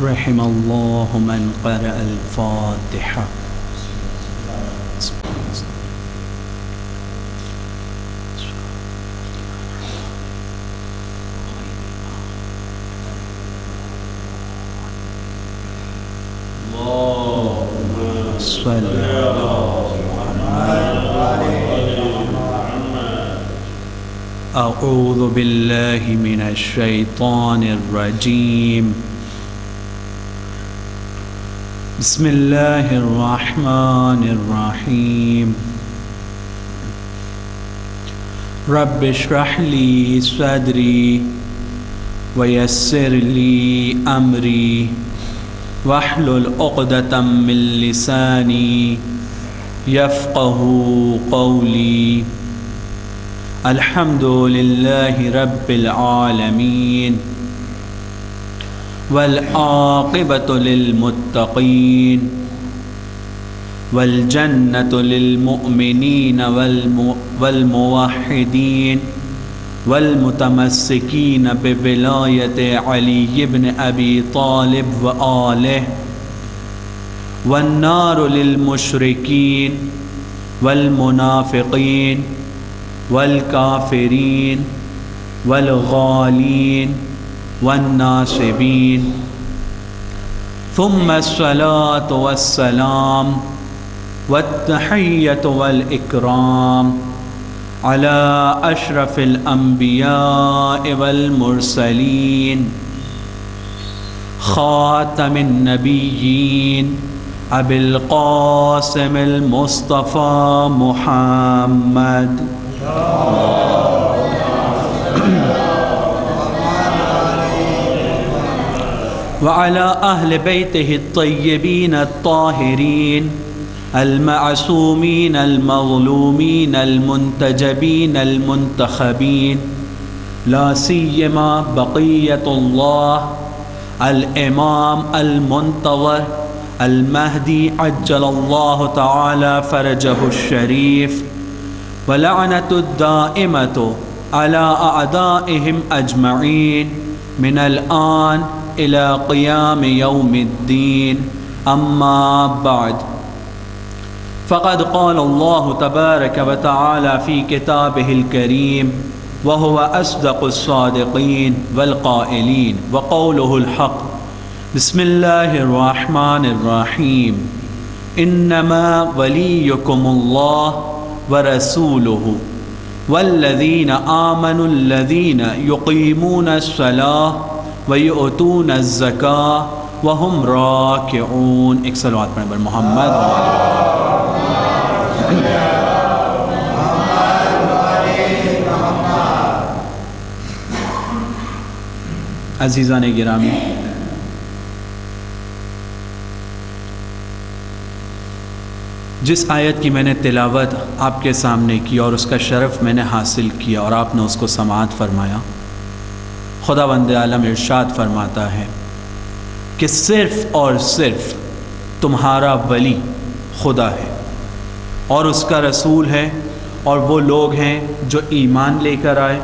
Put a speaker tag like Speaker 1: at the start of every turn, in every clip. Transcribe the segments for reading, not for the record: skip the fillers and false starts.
Speaker 1: رحم اللہ من قرأ الفاتحہ. اعوذ باللہ من الشیطان الرجیم. بسم اللہ الرحمن الرحیم. رب اشرح لی صدری ویسر لی امری واحلل عقدۃ من لسانی یفقہوا قولی. الحمد للہ رب العالمین والعاقبۃ للمتقین والجنۃ للمؤمنین والموحدین والمتمسکین بولایت علی بن ابی طالب وآلہ، والنار للمشرکین والمنافقین والکافرین والغالین والناصبین. ثم الصلاة والسلام والتحیۃ والاکرام علی اشرف الانبیاء والمرسلین خاتم النبیین ابی القاسم المصطفى محمد وعلى أهل بيته الطيبين الطاهرين المعصومين المظلومين المنتجبين المنتخبين، لا سيما بقية الله الإمام المنتظر المهدي عجل الله تعالى فرجه الشريف، ولعنة الدائمة على أعدائهم أجمعين من الآن إلى قيام يوم الدين. أما بعد، فقد قال الله تبارك وتعالى في كتابه الكريم وهو أصدق الصادقين والقائلين وقوله الحق. بسم الله الرحمن الرحيم. إنما وليكم الله ورسوله والذين آمنوا الذين يقيمون الصلاة ويؤتون الزكاة وهم راكعون. ایک صلوات پڑھیں بر محمد. عزیزان گرامی، جس آیت کی میں نے تلاوت آپ کے سامنے کی اور اس کا شرف میں نے حاصل کیا اور آپ نے اس کو سماعت فرمایا، خداوند عالم ارشاد فرماتا ہے کہ صرف اور صرف تمہارا ولی خدا ہے اور اس کا رسول ہے، اور وہ لوگ ہیں جو ایمان لے کر آئے،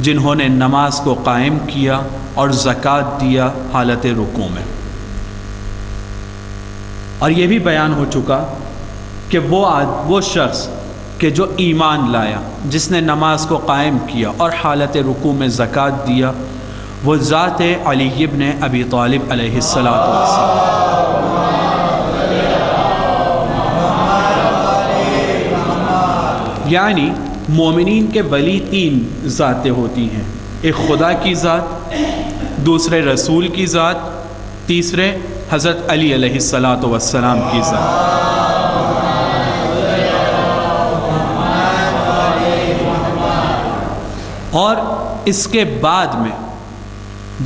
Speaker 1: جنہوں نے نماز کو قائم کیا اور زکوٰۃ دیا حالت رکوع میں. اور یہ بھی بیان ہو چکا کہ وہ شخص کہ جو ایمان لایا، جس نے نماز کو قائم کیا اور حالت رکوع میں زکوٰۃ دیا، وہ ذات علی ابن ابی طالب علیہ الصلاۃ والسلام. یعنی مومنین کے ولی تین ذاتیں ہوتی ہیں، ایک خدا کی ذات، دوسرے رسول کی ذات، تیسرے حضرت علی علیہ الصلاۃ والسلام کی ذات. اور اس کے بعد میں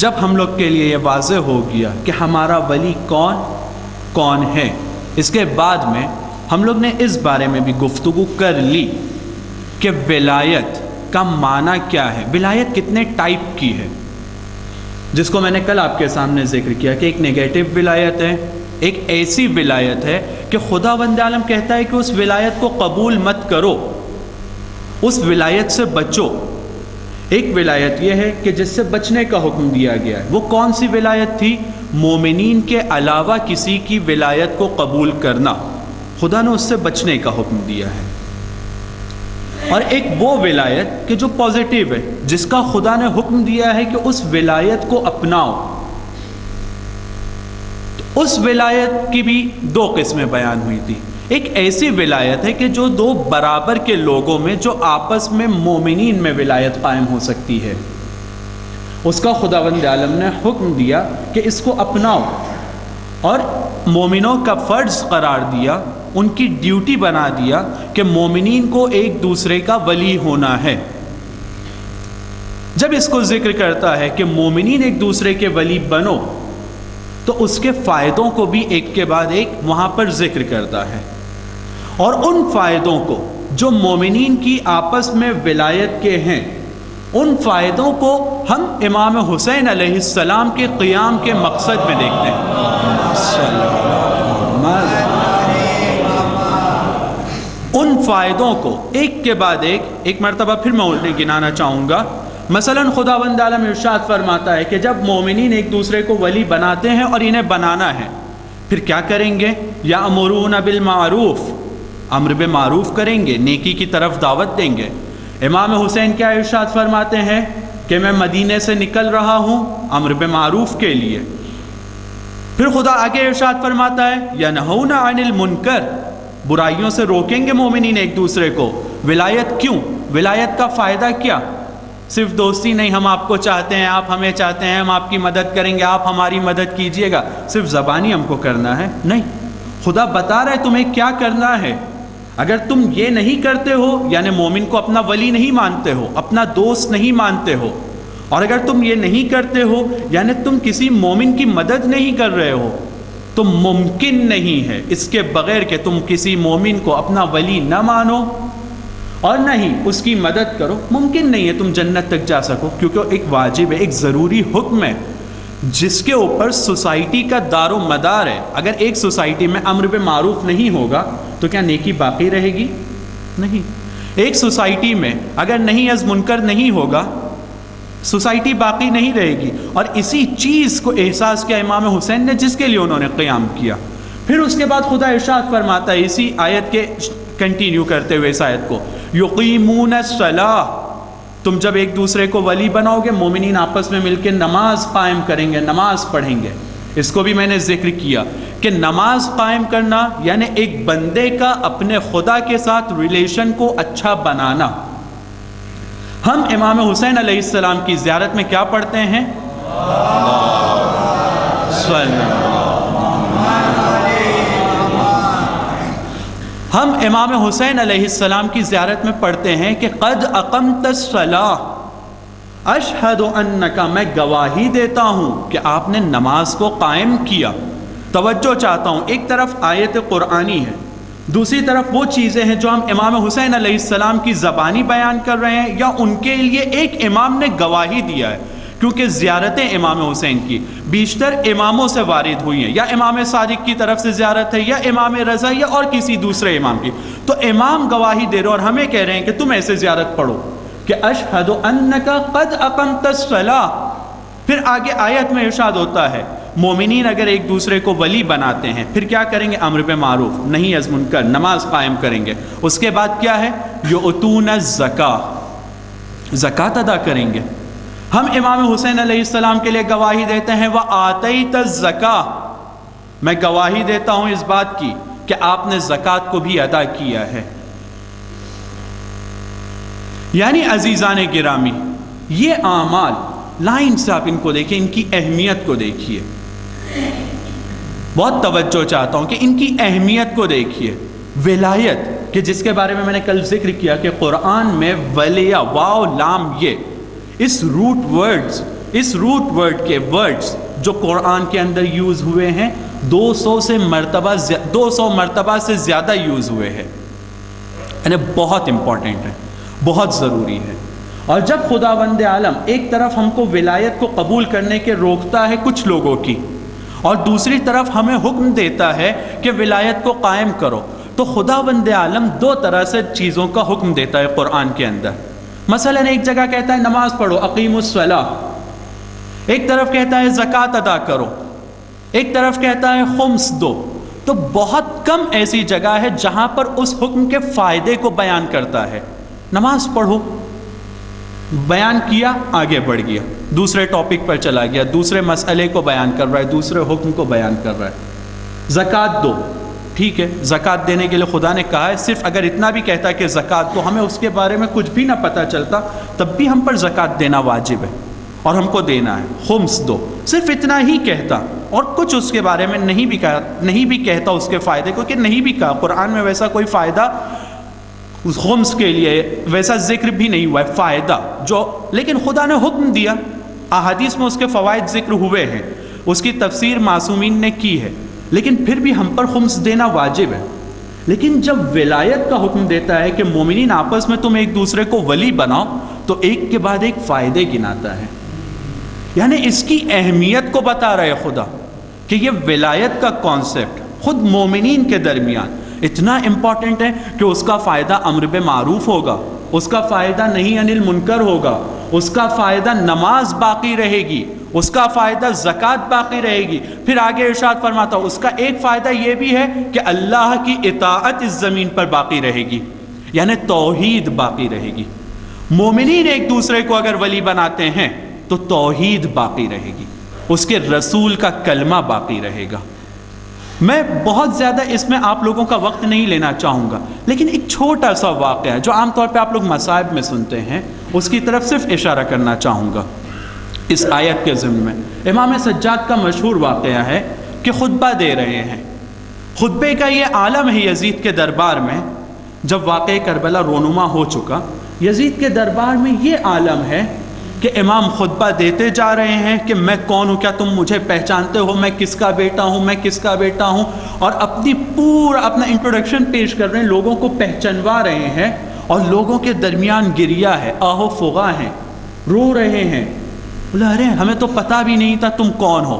Speaker 1: جب ہم لوگ کے لیے یہ واضح ہو گیا کہ ہمارا ولی کون ہے، اس کے بعد میں ہم لوگ نے اس بارے میں بھی گفتگو کر لی کہ ولایت کا معنی کیا ہے، ولایت کتنے ٹائپ کی ہے، جس کو میں نے کل آپ کے سامنے ذکر کیا کہ ایک نیگیٹو ولایت ہے، ایک ایسی ولایت ہے کہ خداوند عالم کہتا ہے کہ اس ولایت کو قبول مت کرو، اس ولایت سے بچو. ایک ولایت یہ ہے کہ جس سے بچنے کا حکم دیا گیا ہے. وہ کون سی ولایت تھی؟ مومنین کے علاوہ کسی کی ولایت کو قبول کرنا، خدا نے اس سے بچنے کا حکم دیا ہے۔ اور ایک وہ ولایت کہ جو پازیٹیو ہے، جس کا خدا نے حکم دیا ہے کہ اس ولایت کو اپناؤ، تو اس ولایت کی بھی دو قسمیں بیان ہوئی تھی۔ ایک ایسی ولایت ہے کہ جو دو برابر کے لوگوں میں، جو آپس میں مومنین میں ولایت قائم ہو سکتی ہے، اس کا خداوند عالم نے حکم دیا کہ اس کو اپناؤ، اور مومنوں کا فرض قرار دیا، ان کی ڈیوٹی بنا دیا کہ مومنین کو ایک دوسرے کا ولی ہونا ہے۔ جب اس کو ذکر کرتا ہے کہ مومنین ایک دوسرے کے ولی بنو، تو اس کے فائدوں کو بھی ایک کے بعد ایک وہاں پر ذکر کرتا ہے، اور ان فائدوں کو جو مومنین کی آپس میں ولایت کے ہیں، ان فائدوں کو ہم امام حسین علیہ السلام کے قیام کے مقصد میں دیکھتے ہیں۔ ان فائدوں کو ایک کے بعد ایک مرتبہ پھر میں انہیں گنانا چاہوں گا۔ مثلا خداوند عالم ارشاد فرماتا ہے کہ جب مومنین ایک دوسرے کو ولی بناتے ہیں اور انہیں بنانا ہے، پھر کیا کریں گے؟ یأمرون بالمعروف، امر بالمعروف کریں گے، نیکی کی طرف دعوت دیں گے۔ امام حسین کیا ارشاد فرماتے ہیں کہ میں مدینے سے نکل رہا ہوں امر بالمعروف کے لیے۔ پھر خدا آگے ارشاد فرماتا ہے ینہون عن المنکر، برائیوں سے روکیں گے مومنین ایک دوسرے کو۔ ولایت کیوں؟ ولایت کا فائدہ کیا؟ صرف دوستی نہیں، ہم آپ کو چاہتے ہیں، آپ ہمیں چاہتے ہیں، ہم آپ کی مدد کریں گے، آپ ہماری مدد کیجئے گا، صرف زبانی ہم کو کرنا ہے؟ نہیں، خدا بتا رہا ہے تمہیں کیا کرنا ہے۔ اگر تم یہ نہیں کرتے ہو، یعنی مومن کو اپنا ولی نہیں مانتے ہو، اپنا دوست نہیں مانتے ہو، اور اگر تم یہ نہیں کرتے ہو، یعنی تم کسی مومن کی مدد نہیں کر رہے ہو، تو ممکن نہیں ہے اس کے بغیر کہ تم کسی مومن کو اپنا ولی نہ مانو اور نہ ہی اس کی مدد کرو، ممکن نہیں ہے تم جنت تک جا سکو، کیونکہ ایک واجب ہے، ایک ضروری حکم ہے جس کے اوپر سوسائٹی کا دار و مدار ہے۔ اگر ایک سوسائٹی میں امر بالمعروف نہیں ہوگا تو کیا نیکی باقی رہے گی؟ نہیں۔ ایک سوسائٹی میں اگر نہیں از منکر نہیں ہوگا، سوسائٹی باقی نہیں رہے گی۔ اور اسی چیز کو احساس کیا امام حسین نے، جس کے لیے انہوں نے قیام کیا۔ پھر اس کے بعد خدا ارشاد فرماتا ہے اسی آیت کے کنٹینیو کرتے ہوئے اس آیت کو، یقیمون الصلاۃ، تم جب ایک دوسرے کو ولی بناؤ گے، مومنین آپس میں مل کے نماز قائم کریں گے، نماز پڑھیں گے۔ اس کو بھی میں نے ذکر کیا کہ نماز قائم کرنا یعنی ایک بندے کا اپنے خدا کے ساتھ ریلیشن کو اچھا بنانا۔ ہم امام حسین علیہ السلام کی زیارت میں کیا پڑھتے ہیں؟ ہم امام حسین علیہ السلام کی زیارت میں پڑھتے ہیں کہ قد اقمت الصلاۃ اشہد انک، میں گواہی دیتا ہوں کہ آپ نے نماز کو قائم کیا۔ توجہ چاہتا ہوں، ایک طرف آیت قرآنی ہے، دوسری طرف وہ چیزیں ہیں جو ہم امام حسین علیہ السلام کی زبانی بیان کر رہے ہیں، یا ان کے لیے ایک امام نے گواہی دیا ہے، کیونکہ زیارتیں امام حسین کی بیشتر اماموں سے وارد ہوئی ہیں، یا امام صادق کی طرف سے زیارت ہے، یا امام رضا، یا اور کسی دوسرے امام کی۔ تو امام گواہی دے رہے اور ہمیں کہہ رہے ہیں کہ تم ایسے زیارت پڑھو کہ اشہد انک قد اقمت الصلاۃ۔ پھر آگے آیت میں ارشاد ہوتا ہے مومنین اگر ایک دوسرے کو ولی بناتے ہیں پھر کیا کریں گے؟ امر بالمعروف نہیں از منکر، نماز قائم کریں گے۔ اس کے بعد کیا ہے؟ یؤتون الزکاۃ، زکوٰۃ ادا کریں گے۔ ہم امام حسین علیہ السلام کے لیے گواہی دیتے ہیں وآتیت الزکاۃ، میں گواہی دیتا ہوں اس بات کی کہ آپ نے زکوٰۃ کو بھی ادا کیا ہے۔ یعنی عزیزان گرامی، یہ اعمال لائن سے آپ ان کو دیکھیں، ان کی اہمیت کو دیکھیے، بہت توجہ چاہتا ہوں کہ ان کی اہمیت کو دیکھیے۔ ولایت کہ جس کے بارے میں میں نے کل ذکر کیا کہ قرآن میں ولیہ، واو لام یہ، اس روٹ ورڈ کے ورڈز جو قرآن کے اندر یوز ہوئے ہیں 200 مرتبہ سے زیادہ یوز ہوئے ہیں، یعنی بہت امپورٹنٹ ہے، بہت ضروری ہے۔ اور جب خداوند عالم ایک طرف ہم کو ولایت کو قبول کرنے کے روکتا ہے کچھ لوگوں کی، اور دوسری طرف ہمیں حکم دیتا ہے کہ ولایت کو قائم کرو، تو خداوند عالم دو طرح سے چیزوں کا حکم دیتا ہے قرآن کے اندر۔ مثلا ایک جگہ کہتا ہے نماز پڑھو، اقیموا الصلاۃ، ایک طرف کہتا ہے زکوٰۃ ادا کرو۔ ایک طرف کہتا ہے خمس دو. تو بہت کم ایسی جگہ ہے جہاں پر اس حکم کے فائدے کو بیان کرتا ہے. نماز پڑھو، بیان کیا، آگے بڑھ گیا، دوسرے ٹاپک پر چلا گیا، دوسرے مسئلے کو بیان کر رہا ہے، دوسرے حکم کو بیان کر رہا ہے. زکوٰۃ دو، ٹھیک ہے، زکوٰۃ دینے کے لیے خدا نے کہا ہے. صرف اگر اتنا بھی کہتا کہ زکوٰۃ دو، ہمیں اس کے بارے میں کچھ بھی نہ پتہ چلتا، تب بھی ہم پر زکوٰۃ دینا واجب ہے اور ہم کو دینا ہے. خمس دو، صرف اتنا ہی کہتا اور کچھ اس کے بارے میں نہیں بھی کہتا اس کے فائدے کو، کہ نہیں بھی کہا. قرآن میں ویسا کوئی فائدہ خمس کے لیے ویسا ذکر بھی نہیں ہوا ہے فائدہ جو، لیکن خدا نے حکم دیا. احادیث میں اس کے فوائد ذکر ہوئے ہیں، اس کی تفسیر معصومین نے کی ہے، لیکن پھر بھی ہم پر خمس دینا واجب ہے. لیکن جب ولایت کا حکم دیتا ہے کہ مومنین آپس میں تم ایک دوسرے کو ولی بناؤ، تو ایک کے بعد ایک فائدے گناتا ہے. یعنی اس کی اہمیت کو بتا رہے خدا کہ یہ ولایت کا کانسیپٹ خود مومنین کے درمیان اتنا امپورٹنٹ ہے کہ اس کا فائدہ امر بالمعروف ہوگا، اس کا فائدہ نہی عن المنکر ہوگا، اس کا فائدہ نماز باقی رہے گی، اس کا فائدہ زکوٰۃ باقی رہے گی. پھر آگے ارشاد فرماتا اس کا ایک فائدہ یہ بھی ہے کہ اللہ کی اطاعت اس زمین پر باقی رہے گی، یعنی توحید باقی رہے گی. مومنین ایک دوسرے کو اگر ولی بناتے ہیں تو توحید باقی رہے گی، اس کے رسول کا کلمہ باقی رہے گا. میں بہت زیادہ اس میں آپ لوگوں کا وقت نہیں لینا چاہوں گا، لیکن ایک چھوٹا سا واقعہ جو عام طور پہ آپ لوگ مصائب میں سنتے ہیں، اس کی طرف صرف اشارہ کرنا چاہوں گا اس آیت کے ضمن میں. امام سجاد کا مشہور واقعہ ہے کہ خطبہ دے رہے ہیں. خطبے کا یہ عالم ہے یزید کے دربار میں. جب واقعہ کربلا رونما ہو چکا، یزید کے دربار میں یہ عالم ہے کہ امام خطبہ دیتے جا رہے ہیں کہ میں کون ہوں، کیا تم مجھے پہچانتے ہو، میں کس کا بیٹا ہوں، میں کس کا بیٹا ہوں، اور اپنا انٹروڈکشن پیش کر رہے ہیں، لوگوں کو پہچنوا رہے ہیں. اور لوگوں کے درمیان گریہ ہے، آہو فغاں ہیں، رو رہے ہیں، بولا ارے ہمیں تو پتہ بھی نہیں تھا تم کون ہو.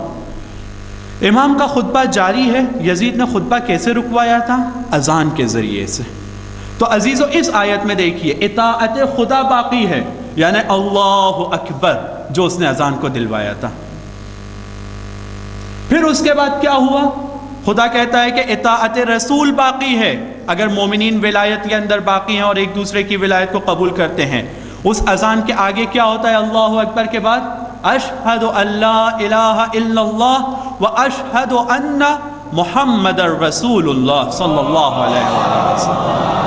Speaker 1: امام کا خطبہ جاری ہے. یزید نے خطبہ کیسے رکوایا تھا؟ اذان کے ذریعے سے. تو عزیزو اس آیت میں دیکھیے اطاعت خدا باقی ہے، یعنی اللہ اکبر جو اس نے اذان کو دلوایا تھا. پھر اس کے بعد کیا ہوا؟ خدا کہتا ہے کہ اطاعت رسول باقی ہے. اگر مومنین ولایت کے اندر باقی ہیں اور ایک دوسرے کی ولایت کو قبول کرتے ہیں، اس اذان کے آگے کیا ہوتا ہے؟ اللہ اکبر کے بعد اشہد ان لا الہ الا اللہ و اشہد ان محمد رسول اللہ صلی اللہ علیہ وسلم.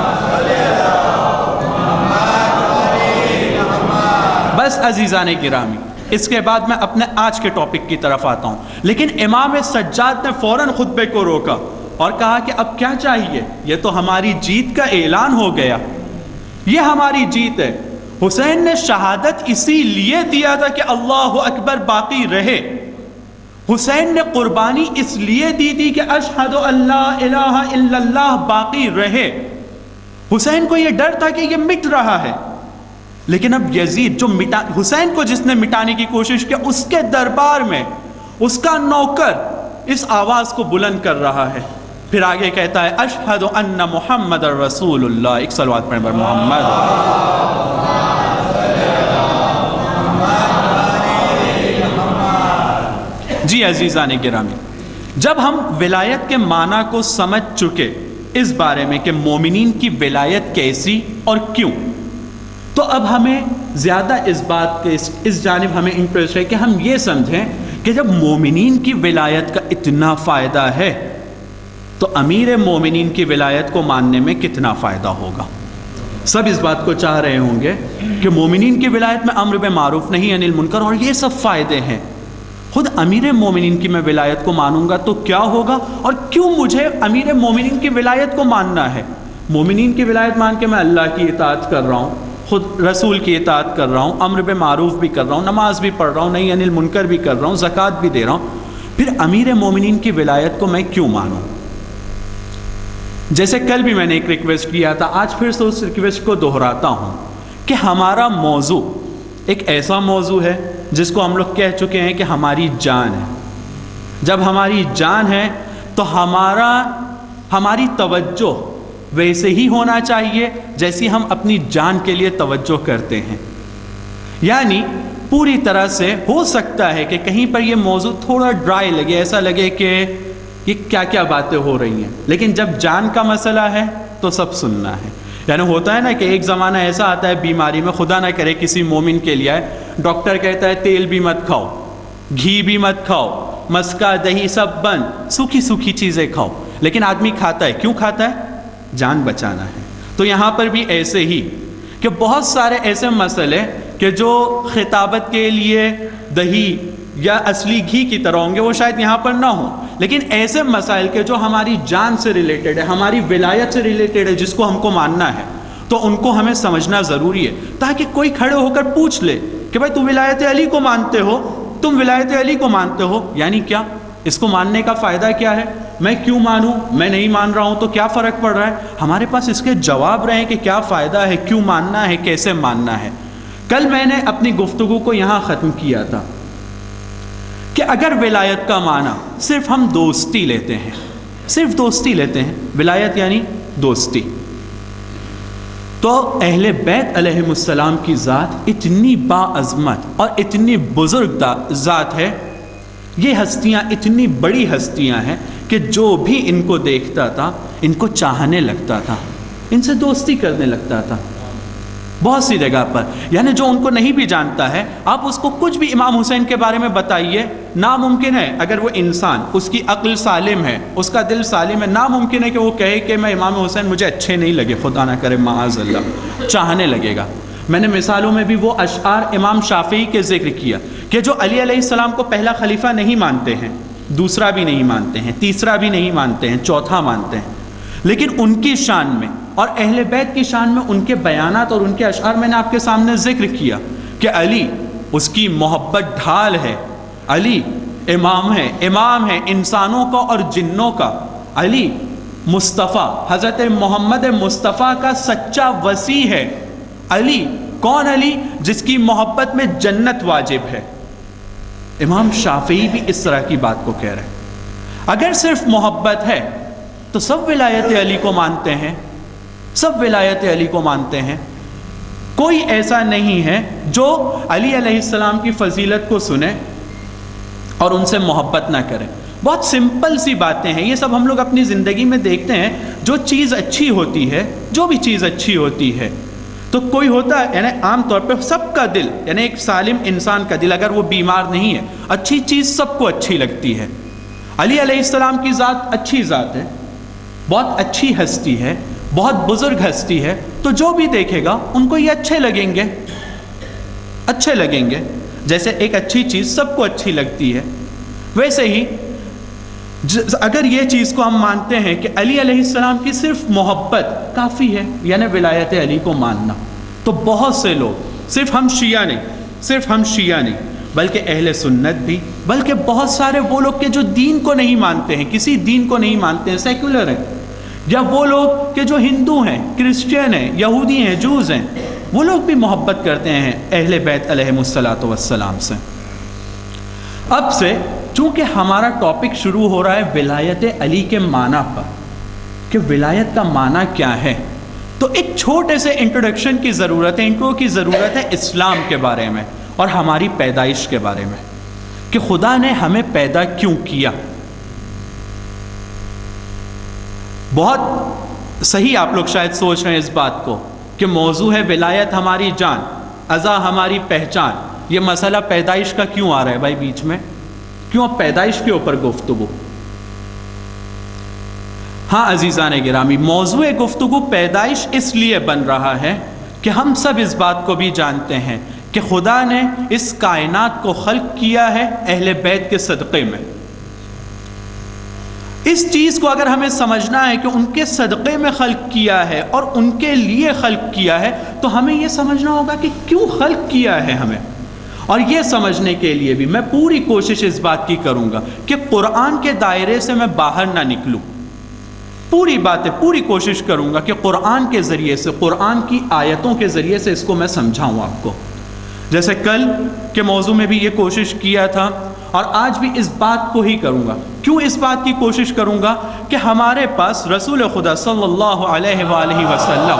Speaker 1: بس عزیزان گرامی، اس کے بعد میں اپنے آج کے ٹاپک کی طرف آتا ہوں. لیکن امام سجاد نے فوراً خطبے کو روکا اور کہا کہ اب کیا چاہیے؟ یہ تو ہماری جیت کا اعلان ہو گیا، یہ ہماری جیت ہے. حسین نے شہادت اسی لیے دیا تھا کہ اللہ اکبر باقی رہے. حسین نے قربانی اس لیے دی تھی کہ اشہد ان لا الہ الا اللہ باقی رہے. حسین کو یہ ڈر تھا کہ یہ مٹ رہا ہے. لیکن اب یزید جو حسین کو جس نے مٹانے کی کوشش کی، اس کے دربار میں اس کا نوکر اس آواز کو بلند کر رہا ہے. پھر آگے کہتا ہے اشہد ان محمد رسول اللہ. ایک صلوات پڑھیں بر محمد. جی عزیزان گرامی، جب ہم ولایت کے معنی کو سمجھ چکے، اس بارے میں کہ مومنین کی ولایت کیسی اور کیوں، تو اب ہمیں زیادہ اس بات کے اس جانب ہمیں انٹرسٹ ہے کہ ہم یہ سمجھیں کہ جب مومنین کی ولایت کا اتنا فائدہ ہے تو امیر مومنین کی ولایت کو ماننے میں کتنا فائدہ ہوگا. سب اس بات کو چاہ رہے ہوں گے کہ مومنین کی ولایت میں امر بالمعروف نہی عن المنکر اور یہ سب فائدے ہیں. خود امیر مومنین کی میں ولایت کو مانوں گا تو کیا ہوگا، اور کیوں مجھے امیر مومنین کی ولایت کو ماننا ہے؟ مومنین کی ولایت مان کے میں اللہ کی اطاعت کر رہا ہوں، خود رسول کی اطاعت کر رہا ہوں، امر بالمعروف بھی کر رہا ہوں، نماز بھی پڑھ رہا ہوں، نہی عن المنکر بھی کر رہا ہوں، زکوٰۃ بھی دے رہا ہوں. پھر امیر مومنین کی ولایت کو میں کیوں مانوں؟ جیسے کل بھی میں نے ایک ریکویسٹ کیا تھا، آج پھر سے اس ریکویسٹ کو دہراتا ہوں کہ ہمارا موضوع ایک ایسا موضوع ہے جس کو ہم لوگ کہہ چکے ہیں کہ ہماری جان ہے. جب ہماری جان ہے تو ہماری توجہ ویسے ہی ہونا چاہیے جیسی ہم اپنی جان کے لیے توجہ کرتے ہیں. یعنی پوری طرح سے ہو سکتا ہے کہ کہیں پر یہ موضوع تھوڑا ڈرائی لگے، ایسا لگے کہ یہ کیا کیا باتیں ہو رہی ہیں، لیکن جب جان کا مسئلہ ہے تو سب سننا ہے۔ یعنی ہوتا ہے نا کہ ایک زمانہ ایسا آتا ہے بیماری میں، خدا نہ کرے کسی مومن کے لیے ڈاکٹر کہتا ہے تیل بھی مت کھاؤ، گھی بھی مت کھاؤ، مسکا دہی سب بند، سوکھی سوکھی چیزیں کھاؤ، لیکن آدمی کھاتا ہے، کیوں کھاتا ہے؟ جان بچانا ہے۔ تو یہاں پر بھی ایسے ہی کہ بہت سارے ایسے مسئلے کہ جو خطابت کے لیے دہی یا اصلی گھی کی طرح ہوں گے وہ شاید یہاں پر نہ ہوں، لیکن ایسے مسائل کے جو ہماری جان سے ریلیٹڈ ہے، ہماری ولایت سے ریلیٹڈ ہے، جس کو ہم کو ماننا ہے، تو ان کو ہمیں سمجھنا ضروری ہے، تاکہ کوئی کھڑے ہو کر پوچھ لے کہ بھائی تم ولایت علی کو مانتے ہو، تم ولایت علی کو مانتے ہو، یعنی کیا؟ اس کو ماننے کا فائدہ کیا ہے؟ میں کیوں مانوں؟ میں نہیں مان رہا ہوں تو کیا فرق پڑ رہا ہے؟ ہمارے پاس اس کے جواب رہے کہ کیا فائدہ ہے، کیوں ماننا ہے، کیسے ماننا ہے۔ کل میں نے اپنی گفتگو کو یہاں ختم کیا تھا کہ اگر ولایت کا معنی صرف ہم دوستی لیتے ہیں، صرف دوستی لیتے ہیں، ولایت یعنی دوستی، تو اہل بیت علیہم السلام کی ذات اتنی باعظمت اور اتنی بزرگ ذات ہے، یہ ہستیاں اتنی بڑی ہستیاں ہیں کہ جو بھی ان کو دیکھتا تھا ان کو چاہنے لگتا تھا، ان سے دوستی کرنے لگتا تھا بہت سی جگہ پر۔ یعنی جو ان کو نہیں بھی جانتا ہے، آپ اس کو کچھ بھی امام حسین کے بارے میں بتائیے، ناممکن ہے اگر وہ انسان، اس کی عقل سالم ہے، اس کا دل سالم ہے، ناممکن ہے کہ وہ کہے کہ میں امام حسین مجھے اچھے نہیں لگے، خدا نہ کرے معاذ اللہ، چاہنے لگے گا۔ میں نے مثالوں میں بھی وہ اشعار امام شافعی کے ذکر کیا کہ جو علی علیہ السلام کو پہلا خلیفہ نہیں مانتے ہیں، دوسرا بھی نہیں مانتے ہیں، تیسرا بھی نہیں مانتے ہیں، چوتھا مانتے ہیں، لیکن ان کی شان میں اور اہل بیت کی شان میں ان کے بیانات اور ان کے اشعار میں نے آپ کے سامنے ذکر کیا کہ علی اس کی محبت ڈھال ہے، علی امام ہے انسانوں کا اور جنوں کا، علی مصطفیٰ حضرت محمد مصطفیٰ کا سچا وصی ہے، علی کون؟ علی جس کی محبت میں جنت واجب ہے۔ امام شافعی بھی اس طرح کی بات کو کہہ رہے ہیں۔ اگر صرف محبت ہے تو سب ولایت علی کو مانتے ہیں، سب ولایت علی کو مانتے ہیں، کوئی ایسا نہیں ہے جو علی علیہ السلام کی فضیلت کو سنے اور ان سے محبت نہ کرے۔ بہت سمپل سی باتیں ہیں، یہ سب ہم لوگ اپنی زندگی میں دیکھتے ہیں۔ جو چیز اچھی ہوتی ہے، جو بھی چیز اچھی ہوتی ہے، تو کوئی ہوتا ہے، یعنی عام طور پہ سب کا دل، یعنی ایک سالم انسان کا دل اگر وہ بیمار نہیں ہے، اچھی چیز سب کو اچھی لگتی ہے۔ علی علیہ السلام کی ذات اچھی ذات ہے، بہت اچھی ہستی ہے، بہت بزرگ ہستی ہے، تو جو بھی دیکھے گا ان کو یہ اچھے لگیں گے، اچھے لگیں گے۔ جیسے ایک اچھی چیز سب کو اچھی لگتی ہے، ویسے ہی اگر یہ چیز کو ہم مانتے ہیں کہ علی علیہ السلام کی صرف محبت کافی ہے، یعنی ولایت علی کو ماننا، تو بہت سے لوگ، صرف ہم شیعہ نہیں بلکہ اہل سنت بھی، بلکہ بہت سارے وہ لوگ کہ جو دین کو نہیں مانتے ہیں، کسی دین کو نہیں مانتے ہیں، سیکولر ہیں، یا وہ لوگ کہ جو ہندو ہیں، کرسچین ہیں، یہودی ہیں، جوز ہیں، وہ لوگ بھی محبت کرتے ہیں اہل بیت علیہم السلام سے۔ اب سے چونکہ ہمارا ٹاپک شروع ہو رہا ہے ولایت علی کے معنی پر کہ ولایت کا معنی کیا ہے، تو ایک چھوٹے سے انٹروڈکشن کی ضرورت ہے، انٹرو کی ضرورت ہے اسلام کے بارے میں اور ہماری پیدائش کے بارے میں کہ خدا نے ہمیں پیدا کیوں کیا۔ بہت صحیح آپ لوگ شاید سوچ رہے ہیں اس بات کو کہ موضوع ہے ولایت ہماری جان، عزا ہماری پہچان، یہ مسئلہ پیدائش کا کیوں آ رہا ہے بھائی بیچ میں؟ کیوں اب پیدائش کے اوپر گفتگو؟ ہاں عزیزان گرامی، موضوع گفتگو پیدائش اس لیے بن رہا ہے کہ ہم سب اس بات کو بھی جانتے ہیں کہ خدا نے اس کائنات کو خلق کیا ہے اہل بیت کے صدقے میں۔ اس چیز کو اگر ہمیں سمجھنا ہے کہ ان کے صدقے میں خلق کیا ہے اور ان کے لیے خلق کیا ہے، تو ہمیں یہ سمجھنا ہوگا کہ کیوں خلق کیا ہے ہمیں۔ اور یہ سمجھنے کے لیے بھی میں پوری کوشش اس بات کی کروں گا کہ قرآن کے دائرے سے میں باہر نہ نکلوں، پوری کوشش کروں گا کہ قرآن کے ذریعے سے، قرآن کی آیتوں کے ذریعے سے اس کو میں سمجھاؤں آپ کو۔ جیسے کل کے موضوع میں بھی یہ کوشش کیا تھا اور آج بھی اس بات کو ہی کروں گا۔ کیوں اس بات کی کوشش کروں گا کہ ہمارے پاس رسول خدا صلی اللہ علیہ وآلہ وسلم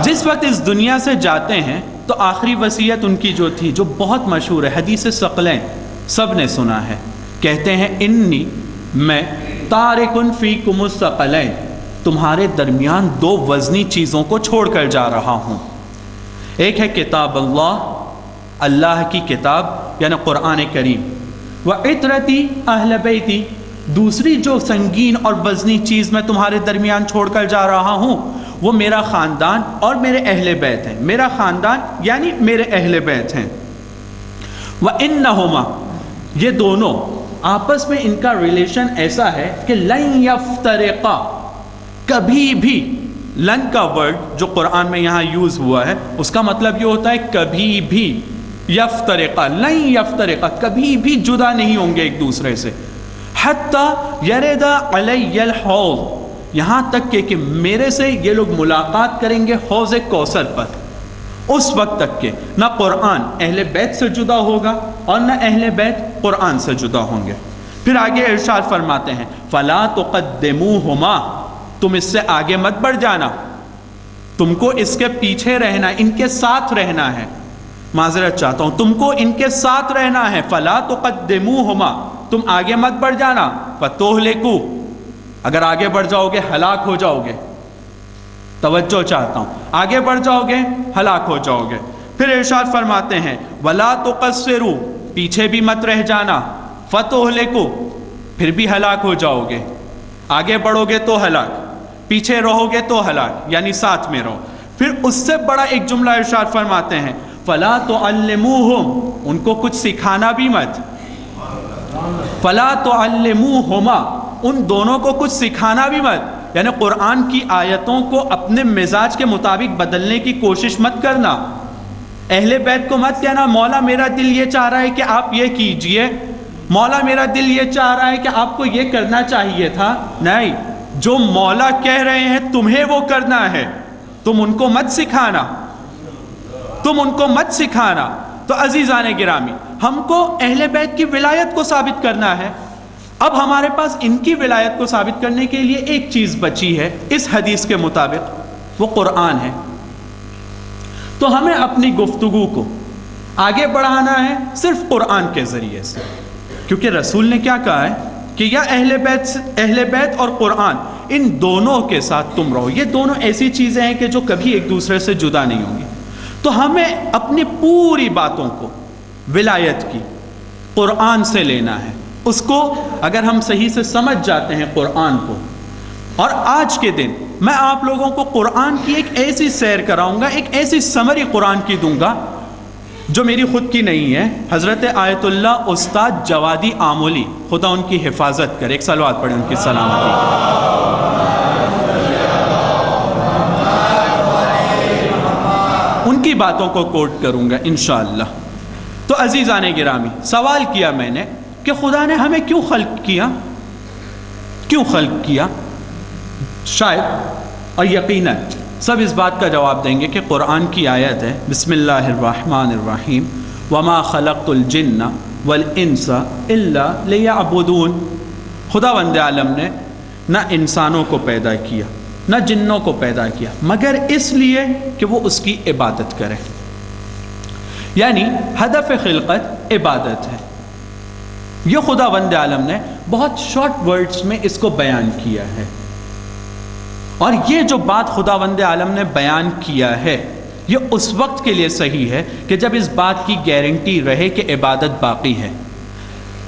Speaker 1: جس وقت اس دنیا سے جاتے ہیں تو آخری وصیت ان کی جو تھی، جو بہت مشہور ہے، حدیث ثقلین سب نے سنا ہے، کہتے ہیں انی میں تارکن فیکم الثقلین، تمہارے درمیان دو وزنی چیزوں کو چھوڑ کر جا رہا ہوں۔ ایک ہے کتاب اللہ، اللہ کی کتاب یعنی قرآن کریم، وعطرتی اہل بیتی، دوسری جو سنگین اور وزنی چیز میں تمہارے درمیان چھوڑ کر جا رہا ہوں وہ میرا خاندان اور میرے اہل بیت ہیں، میرا خاندان یعنی میرے اہل بیت ہیں۔ وَإِنَّهُمَا، یہ دونوں آپس میں ان کا ریلیشن ایسا ہے کہ لَن يَفْتَرِقَا، کبھی بھی، لن کا ورڈ جو قرآن میں یہاں یوز ہوا ہے اس کا مطلب یہ ہوتا ہے کبھی بھی، یفترقا، لن یفترقا، کبھی بھی جدا نہیں ہوں گے ایک دوسرے سے، حتی یرد علی الحوض، یہاں تک کہ میرے سے یہ لوگ ملاقات کریں گے حوض کوثر پر، اس وقت تک کہ نہ قرآن اہل بیت سے جدا ہوگا اور نہ اہل بیت قرآن سے جدا ہوں گے۔ پھر آگے ارشاد فرماتے ہیں فلا تقدموہما، تم اس سے آگے مت بڑھ جانا، تم کو اس کے پیچھے رہنا، ان کے ساتھ رہنا ہے، معذرت چاہتا ہوں، تم کو ان کے ساتھ رہنا ہے، فلا تقدموہما، تم آگے مت بڑھ جانا، فتہلکو، اگر آگے بڑھ جاؤ گے ہلاک ہو جاؤ گے، توجہ چاہتا ہوں، آگے بڑھ جاؤ گے ہلاک ہو جاؤ گے۔ پھر ارشاد فرماتے ہیں ولا تقصروا، پیچھے بھی مت رہ جانا، فتہلکو، پھر بھی ہلاک ہو جاؤ گے، آگے بڑھو گے تو ہلاک، پیچھے رہو گے تو ہلاک، یعنی ساتھ میں رہو۔ پھر اس سے بڑا ایک جملہ ارشاد فرماتے ہیں فلا تعلموہم، ان کو کچھ سکھانا بھی مت، فلا تعلموہما، ان دونوں کو کچھ سکھانا بھی مت، یعنی قرآن کی آیتوں کو اپنے مزاج کے مطابق بدلنے کی کوشش مت کرنا۔ اہل بیت کو مت کہنا مولا میرا دل یہ چاہ رہا ہے کہ آپ یہ کیجئے، مولا میرا دل یہ چاہ رہا ہے کہ آپ کو یہ کرنا چاہیے تھا، نہیں، جو مولا کہہ رہے ہیں تمہیں وہ کرنا ہے، تم ان کو مت سکھانا، تم ان کو مت سکھانا۔ تو عزیزان گرامی، ہم کو اہل بیت کی ولایت کو ثابت کرنا ہے، اب ہمارے پاس ان کی ولایت کو ثابت کرنے کے لیے ایک چیز بچی ہے اس حدیث کے مطابق، وہ قرآن ہے۔ تو ہمیں اپنی گفتگو کو آگے بڑھانا ہے صرف قرآن کے ذریعے سے، کیونکہ رسول نے کیا کہا ہے کہ یا اہل بیت اور قرآن، ان دونوں کے ساتھ تم رہو، یہ دونوں ایسی چیزیں ہیں کہ جو کبھی ایک دوسرے سے جدا نہیں ہوں گی۔ تو ہمیں اپنی پوری باتوں کو ولایت کی قرآن سے لینا ہے، اس کو اگر ہم صحیح سے سمجھ جاتے ہیں قرآن کو، اور آج کے دن میں آپ لوگوں کو قرآن کی ایک ایسی سیر کراؤں گا، ایک ایسی سمری قرآن کی دوں گا جو میری خود کی نہیں ہے، حضرت آیت اللہ استاد جوادی آمولی، خدا ان کی حفاظت کرے، ایک صلوات پڑھیں ان کی سلامتی ان کی باتوں کو کوٹ کروں گا انشاءاللہ۔ تو عزیزان گرامی، سوال کیا میں نے کہ خدا نے ہمیں کیوں خلق کیا، کیوں خلق کیا؟ شاید اور یقیناً سب اس بات کا جواب دیں گے کہ قرآن کی آیت ہے بسم اللہ الرحمن الرحیم وما خلقت الجن والانس الا لیعبدون، خداوند عالم نے نہ انسانوں کو پیدا کیا نہ جنوں کو پیدا کیا مگر اس لیے کہ وہ اس کی عبادت کریں، یعنی ہدف خلقت عبادت ہے۔ یہ خداوند عالم نے بہت شارٹ ورڈز میں اس کو بیان کیا ہے، اور یہ جو بات خداوند عالم نے بیان کیا ہے یہ اس وقت کے لیے صحیح ہے کہ جب اس بات کی گارنٹی رہے کہ عبادت باقی ہے،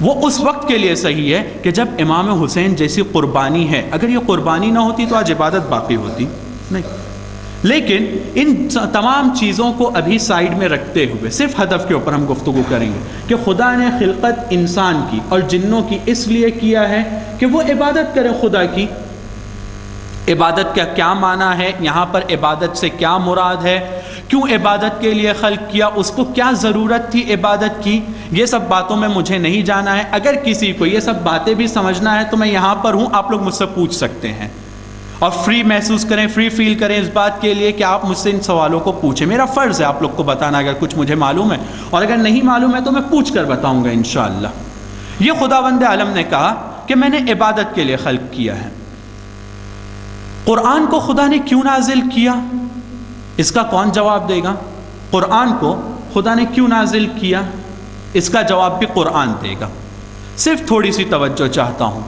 Speaker 1: وہ اس وقت کے لیے صحیح ہے کہ جب امام حسین جیسی قربانی ہے، اگر یہ قربانی نہ ہوتی تو آج عبادت باقی ہوتی نہیں۔ لیکن ان تمام چیزوں کو ابھی سائیڈ میں رکھتے ہوئے صرف ہدف کے اوپر ہم گفتگو کریں گے کہ خدا نے خلقت انسان کی اور جنوں کی اس لیے کیا ہے کہ وہ عبادت کریں خدا کی۔ عبادت کا کیا معنی ہے، یہاں پر عبادت سے کیا مراد ہے، کیوں عبادت کے لیے خلق کیا، اس کو کیا ضرورت تھی عبادت کی، یہ سب باتوں میں مجھے نہیں جانا ہے۔ اگر کسی کو یہ سب باتیں بھی سمجھنا ہے تو میں یہاں پر ہوں، آپ لوگ مجھ سے پوچھ سکتے ہیں، اور فری محسوس کریں، فری فیل کریں اس بات کے لیے کہ آپ مجھ سے ان سوالوں کو پوچھیں۔ میرا فرض ہے آپ لوگ کو بتانا اگر کچھ مجھے معلوم ہے، اور اگر نہیں معلوم ہے تو میں پوچھ کر بتاؤں گا انشاءاللہ۔ یہ خداوند عالم نے کہا کہ میں نے عبادت کے لیے خلق کیا ہے۔ قرآن کو خدا نے کیوں نازل کیا؟ اس کا کون جواب دے گا؟ قرآن کو خدا نے کیوں نازل کیا؟ اس کا جواب بھی قرآن دے گا۔ صرف تھوڑی سی توجہ چاہتا ہوں۔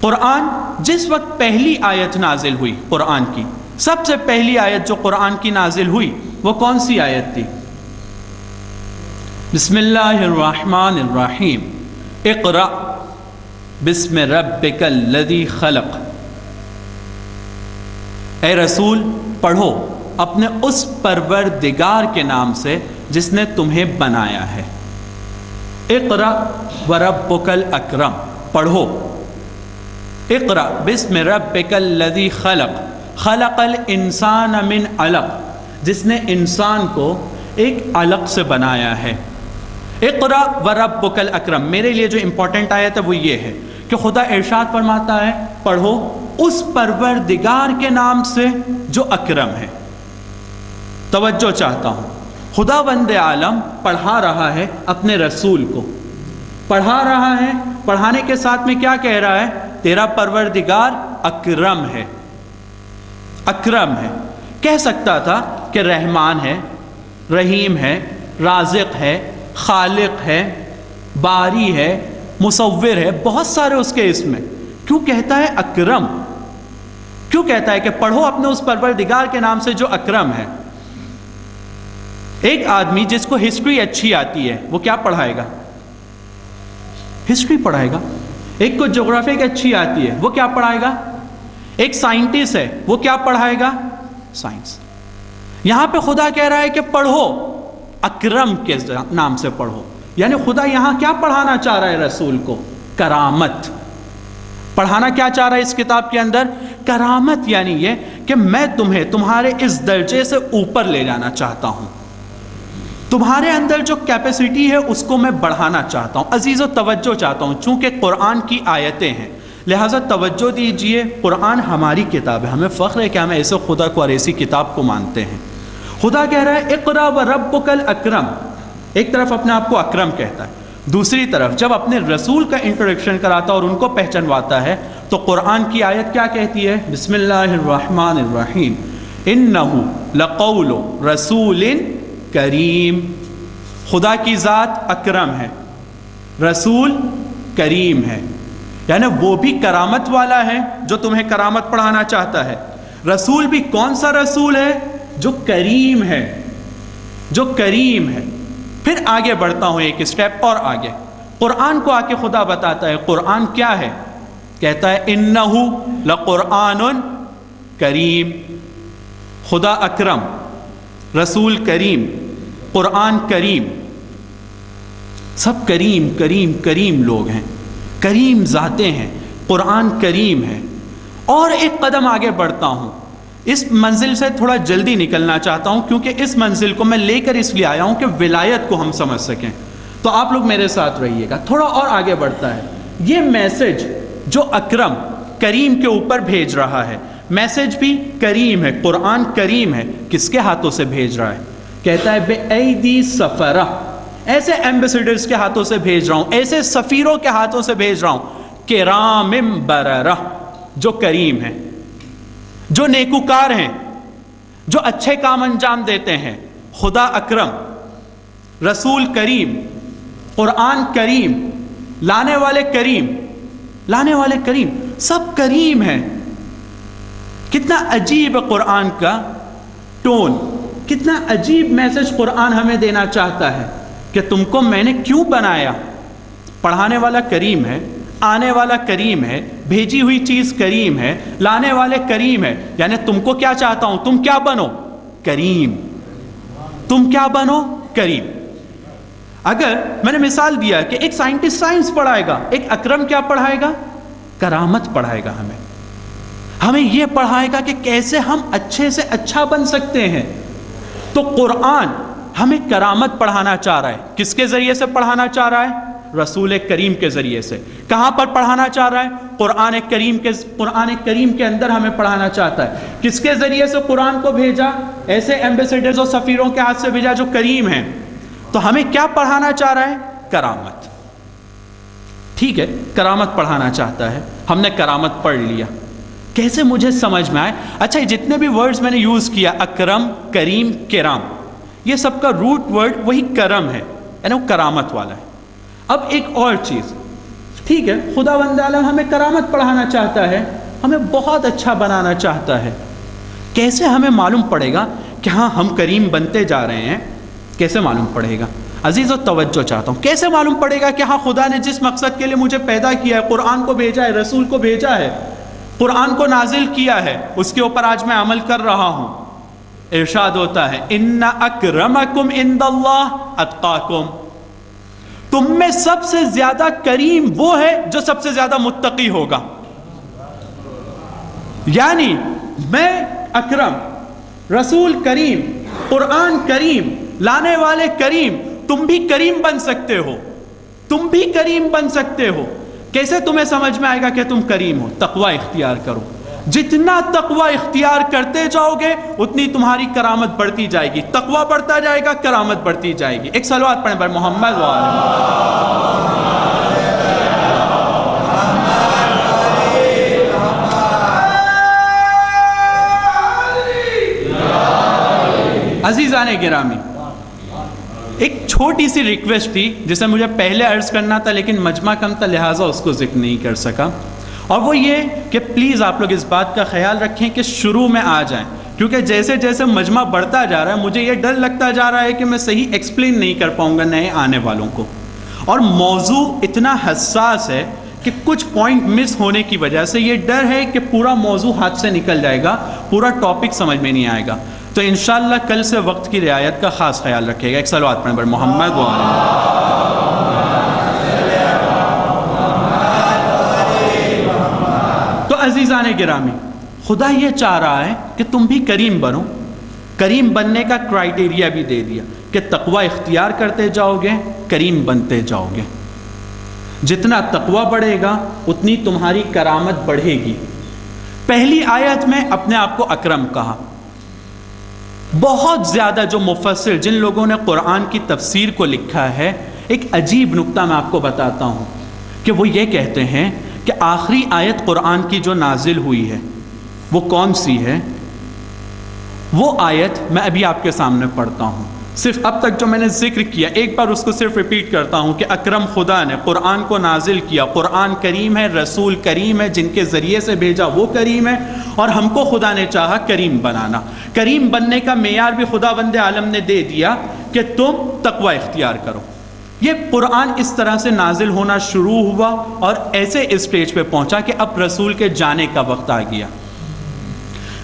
Speaker 1: قرآن جس وقت پہلی آیت نازل ہوئی قرآن کی، سب سے پہلی آیت جو قرآن کی نازل ہوئی وہ کون سی آیت تھی؟ بسم اللہ الرحمن الرحیم، اقرأ بسم ربک الذی خلق۔ اے رسول پڑھو اپنے اس پروردگار کے نام سے جس نے تمہیں بنایا ہے۔ اقرأ وربک الاکرم، پڑھو۔ اقرأ بسم ربک الذی خلق، خلق الانسان من علق، جس نے انسان کو ایک علق سے بنایا ہے۔ اقرأ وربک الاکرم، میرے لیے جو امپورٹنٹ آیت ہے وہ یہ ہے کہ خدا ارشاد فرماتا ہے پڑھو اس پروردگار کے نام سے جو اکرم ہے۔ توجہ چاہتا ہوں، خدا بند عالم پڑھا رہا ہے اپنے رسول کو، پڑھا رہا ہے، پڑھانے کے ساتھ میں کیا کہہ رہا ہے؟ تیرا پروردگار اکرم ہے، اکرم ہے۔ کہہ سکتا تھا کہ رحمان ہے، رحیم ہے، رازق ہے، خالق ہے، باری ہے، مصور ہے، بہت سارے اس کے اسم ہیں۔ کیوں کہتا ہے اکرم؟ کیوں کہتا ہے کہ پڑھو اپنے اس پروردگار کے نام سے جو اکرم ہے؟ ایک آدمی جس کو ہسٹری اچھی آتی ہے وہ کیا پڑھائے گا؟ ہسٹری پڑھائے گا۔ ایک کو جغرافی اچھی آتی ہے وہ کیا پڑھائے گا؟ ایک سائنٹسٹ ہے وہ کیا پڑھائے گا؟ سائنس۔ یہاں پہ خدا کہہ رہا ہے کہ پڑھو اکرم کے نام سے پڑھو، یعنی خدا یہاں کیا پڑھانا چاہ رہا ہے رسول کو؟ کرامت پڑھانا کیا چاہ رہا ہے اس کتاب کے اندر؟ کرامت، یعنی یہ کہ میں تمہیں تمہارے اس درجے سے اوپر لے جانا چاہتا ہوں، تمہارے اندر جو کیپیسٹی ہے اس کو میں بڑھانا چاہتا ہوں۔ عزیز و توجہ چاہتا ہوں، چونکہ قرآن کی آیتیں ہیں لہٰذا توجہ دیجئے۔ قرآن ہماری کتاب ہے، ہمیں فخر ہے کہ ہم ایسے خدا کو اور ایسی کتاب کو مانتے ہیں۔ خدا کہہ رہا ہے اقرأ وربک الاکرم، ایک طرف اپنے آپ کو اکرم کہتا ہے، دوسری طرف جب اپنے رسول کا انٹروڈکشن کراتا ہے اور ان کو پہچنواتا ہے تو قرآن کی آیت کیا کہتی ہے؟ بسم اللہ الرحمن الرحیم، انہ لقول رسول کریم۔ خدا کی ذات اکرم ہے، رسول کریم ہے، یعنی وہ بھی کرامت والا ہے جو تمہیں کرامت پڑھانا چاہتا ہے۔ رسول بھی کون سا رسول ہے؟ جو کریم ہے، جو کریم ہے۔ پھر آگے بڑھتا ہوں ایک اسٹیپ اور آگے، قرآن کو آ کے خدا بتاتا ہے قرآن کیا ہے؟ کہتا ہے انہ لقرآن کریم۔ خدا اکرم، رسول کریم، قرآن کریم، سب کریم کریم کریم لوگ ہیں، کریم ذاتیں ہیں، قرآن کریم ہے۔ اور ایک قدم آگے بڑھتا ہوں، اس منزل سے تھوڑا جلدی نکلنا چاہتا ہوں کیونکہ اس منزل کو میں لے کر اس لیے آیا ہوں کہ ولایت کو ہم سمجھ سکیں، تو آپ لوگ میرے ساتھ رہیے گا۔ تھوڑا اور آگے بڑھتا ہے، یہ میسج جو اکرم کریم کے اوپر بھیج رہا ہے، میسج بھی کریم ہے، قرآن کریم ہے، کس کے ہاتھوں سے بھیج رہا ہے؟ کہتا ہے بے ایدی سفرہ، ایسے ایمبیسیڈرز کے ہاتھوں سے بھیج رہا ہوں، ایسے سفیروں کے ہاتھوں سے بھیج رہا ہوں، کرام بررہ، جو کریم ہیں، جو نیکوکار ہیں، جو اچھے کام انجام دیتے ہیں۔ خدا اکرم، رسول کریم، قرآن کریم، لانے والے کریم، لانے والے کریم، سب کریم ہیں۔ کتنا عجیب قرآن کا ٹون، کتنا عجیب میسج قرآن ہمیں دینا چاہتا ہے کہ تم کو میں نے کیوں بنایا۔ پڑھانے والا کریم ہے، آنے والا کریم ہے، بھیجی ہوئی چیز کریم ہے، لانے والے کریم ہے، یعنی تم کو کیا چاہتا ہوں؟ تم کیا بنو؟ کریم۔ تم کیا بنو؟ کریم۔ اگر میں نے مثال دیا کہ ایک سائنٹسٹ سائنس پڑھائے گا، ایک اکرم کیا پڑھائے گا؟ کرامت پڑھائے گا۔ ہمیں یہ پڑھائے گا کہ کیسے ہم اچھے سے اچھا بن سکتے ہیں۔ تو قرآن ہمیں کرامت پڑھانا چاہ رہا ہے، کس کے ذریعے سے پڑھانا چاہ رہا ہے؟ رسول کریم کے ذریعے سے۔ کہاں پر پڑھانا چاہ رہا ہے؟ قرآن کریم کے اندر ہمیں پڑھانا چاہتا ہے۔ کس کے ذریعے سے قرآن کو بھیجا؟ ایسے ایمبیسیڈرز اور سفیروں کے ہاتھ سے بھیجا جو کریم ہیں۔ تو ہمیں کیا پڑھانا چاہ رہا ہے؟ کرامت۔ ٹھیک ہے، کرامت پڑھانا چاہتا ہے، ہم نے کرامت پڑھ لیا۔ کیسے مجھے سمجھ میں آئے؟ اچھا جتنے بھی ورڈز میں نے یوز کیا، اکرم، کریم، کرام، یہ سب کا روٹ ورڈ وہی کرم ہے، یعنی وہ کرامت والا ہے۔ اب ایک اور چیز، ٹھیک ہے خداوند عالم ہمیں کرامت پڑھانا چاہتا ہے، ہمیں بہت اچھا بنانا چاہتا ہے، کیسے ہمیں معلوم پڑے گا کہ ہاں ہم کریم بنتے جا رہے ہیں؟ کیسے معلوم پڑے گا؟ عزیز و توجہ چاہتا ہوں، کیسے معلوم پڑے گا کہ ہاں خدا نے جس مقصد کے لیے مجھے پیدا کیا ہے، قرآن کو بھیجا ہے، رسول کو بھیجا ہے، قرآن کو نازل کیا ہے، اس کے اوپر آج میں عمل کر رہا ہوں؟ ارشاد ہوتا ہے ان اکرمکم عند اللہ اتقاکم، تم میں سب سے زیادہ کریم وہ ہے جو سب سے زیادہ متقی ہوگا۔ یعنی میں اکرم، رسول کریم، قرآن کریم، لانے والے کریم، تم بھی کریم بن سکتے ہو، تم بھی کریم بن سکتے ہو۔ کیسے تمہیں سمجھ میں آئے گا کہ تم کریم ہو؟ تقوی اختیار کرو، جتنا تقوی اختیار کرتے جاؤ گے اتنی تمہاری کرامت بڑھتی جائے گی، تقوی بڑھتا جائے گا، کرامت بڑھتی جائے گی۔ ایک صلوات پڑھیں بر محمد عزیزان گرامی، ایک چھوٹی سی ریکویسٹ تھی جسے مجھے پہلے عرض کرنا تھا لیکن مجمع کم تھا لہٰذا اس کو ذکر نہیں کر سکا، اور وہ یہ کہ پلیز آپ لوگ اس بات کا خیال رکھیں کہ شروع میں آ جائیں، کیونکہ جیسے جیسے مجمع بڑھتا جا رہا ہے مجھے یہ ڈر لگتا جا رہا ہے کہ میں صحیح ایکسپلین نہیں کر پاؤں گا نئے آنے والوں کو، اور موضوع اتنا حساس ہے کہ کچھ پوائنٹ مس ہونے کی وجہ سے یہ ڈر ہے کہ پورا موضوع ہاتھ سے نکل جائے گا، پورا ٹاپک سمجھ میں نہیں آئے گا۔ تو انشاءاللہ کل سے وقت کی رعایت کا خاص خیال رکھے گا۔ ایک صلوات پڑھیں بر محمد تو عزیزان گرامی، خدا یہ چاہ رہا ہے کہ تم بھی کریم بنو۔ کریم بننے کا کرائیٹیریا بھی دے دیا کہ تقوی اختیار کرتے جاؤ گے، کریم بنتے جاؤ گے۔ جتنا تقوی بڑھے گا اتنی تمہاری کرامت بڑھے گی۔ پہلی آیت میں اپنے آپ کو اکرم کہا۔ بہت زیادہ جو مفسر جن لوگوں نے قرآن کی تفسیر کو لکھا ہے، ایک عجیب نکتہ میں آپ کو بتاتا ہوں کہ وہ یہ کہتے ہیں کہ آخری آیت قرآن کی جو نازل ہوئی ہے وہ کون سی ہے؟ وہ آیت میں ابھی آپ کے سامنے پڑھتا ہوں، صرف اب تک جو میں نے ذکر کیا ایک بار اس کو صرف ریپیٹ کرتا ہوں کہ اکرم خدا نے قرآن کو نازل کیا، قرآن کریم ہے، رسول کریم ہے، جن کے ذریعے سے بھیجا وہ کریم ہے، اور ہم کو خدا نے چاہا کریم بنانا۔ کریم بننے کا معیار بھی خداوند عالم نے دے دیا کہ تم تقوی اختیار کرو۔ یہ قرآن اس طرح سے نازل ہونا شروع ہوا اور ایسے اسٹیج پہ پہنچا کہ اب رسول کے جانے کا وقت آ گیا۔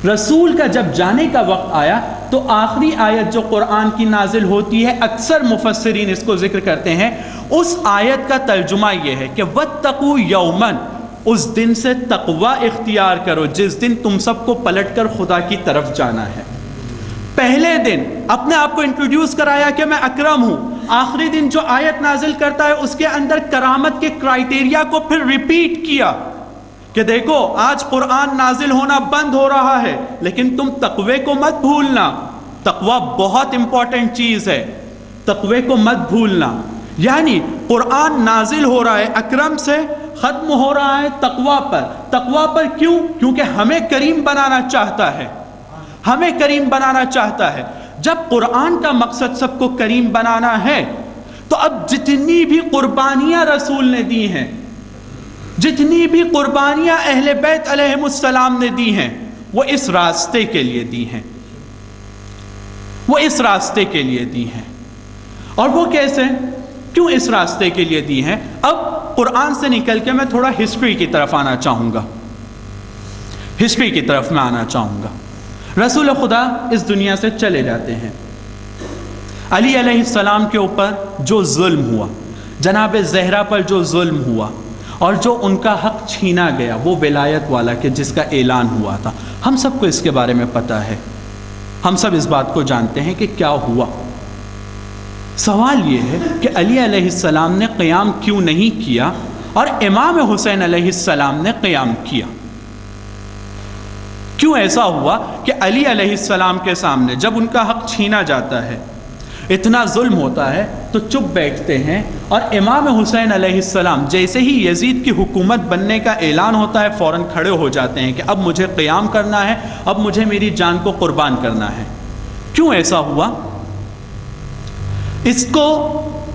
Speaker 1: رسول کا جب جانے کا وقت آیا تو آخری آیت جو قرآن کی نازل ہوتی ہے، اکثر مفسرین اس کو ذکر کرتے ہیں، اس آیت کا ترجمہ یہ ہے کہ وَاتَّقُوا يَوْمًا، اس دن سے تقوی اختیار کرو جس دن تم سب کو پلٹ کر خدا کی طرف جانا ہے۔ پہلے دن اپنے آپ کو انٹروڈیوس کرایا کہ میں اکرم ہوں، آخری دن جو آیت نازل کرتا ہے اس کے اندر کرامت کے کرائیٹیریا کو پھر ریپیٹ کیا کہ دیکھو آج قرآن نازل ہونا بند ہو رہا ہے لیکن تم تقوی کو مت بھولنا، تقوی بہت امپورٹنٹ چیز ہے، تقوی کو مت بھولنا۔ یعنی قرآن نازل ہو رہا ہے اکرم سے، ختم ہو رہا ہے تقوی پر۔ تقوی پر کیوں؟ کیونکہ ہمیں کریم بنانا چاہتا ہے، ہمیں کریم بنانا چاہتا ہے۔ جب قرآن کا مقصد سب کو کریم بنانا ہے تو اب جتنی بھی قربانیاں رسول نے دی ہیں، جتنی بھی قربانیاں اہل بیت علیہم السلام نے دی ہیں، وہ اس راستے کے لیے دی ہیں، وہ اس راستے کے لیے دی ہیں۔ اور وہ کیسے؟ کیوں اس راستے کے لیے دی ہیں؟ اب قرآن سے نکل کے میں تھوڑا ہسٹری کی طرف آنا چاہوں گا، ہسٹری کی طرف میں آنا چاہوں گا۔ رسول خدا اس دنیا سے چلے جاتے ہیں، علی علیہ السلام کے اوپر جو ظلم ہوا، جناب زہرا پر جو ظلم ہوا اور جو ان کا حق چھینا گیا، وہ ولایت والا کہ جس کا اعلان ہوا تھا، ہم سب کو اس کے بارے میں پتہ ہے، ہم سب اس بات کو جانتے ہیں کہ کیا ہوا۔ سوال یہ ہے کہ علی علیہ السلام نے قیام کیوں نہیں کیا اور امام حسین علیہ السلام نے قیام کیا؟ کیوں ایسا ہوا کہ علی علیہ السلام کے سامنے جب ان کا حق چھینا جاتا ہے، اتنا ظلم ہوتا ہے تو چپ بیٹھتے ہیں، اور امام حسین علیہ السلام جیسے ہی یزید کی حکومت بننے کا اعلان ہوتا ہے فوراً کھڑے ہو جاتے ہیں کہ اب مجھے قیام کرنا ہے، اب مجھے میری جان کو قربان کرنا ہے۔ کیوں ایسا ہوا؟ اس کو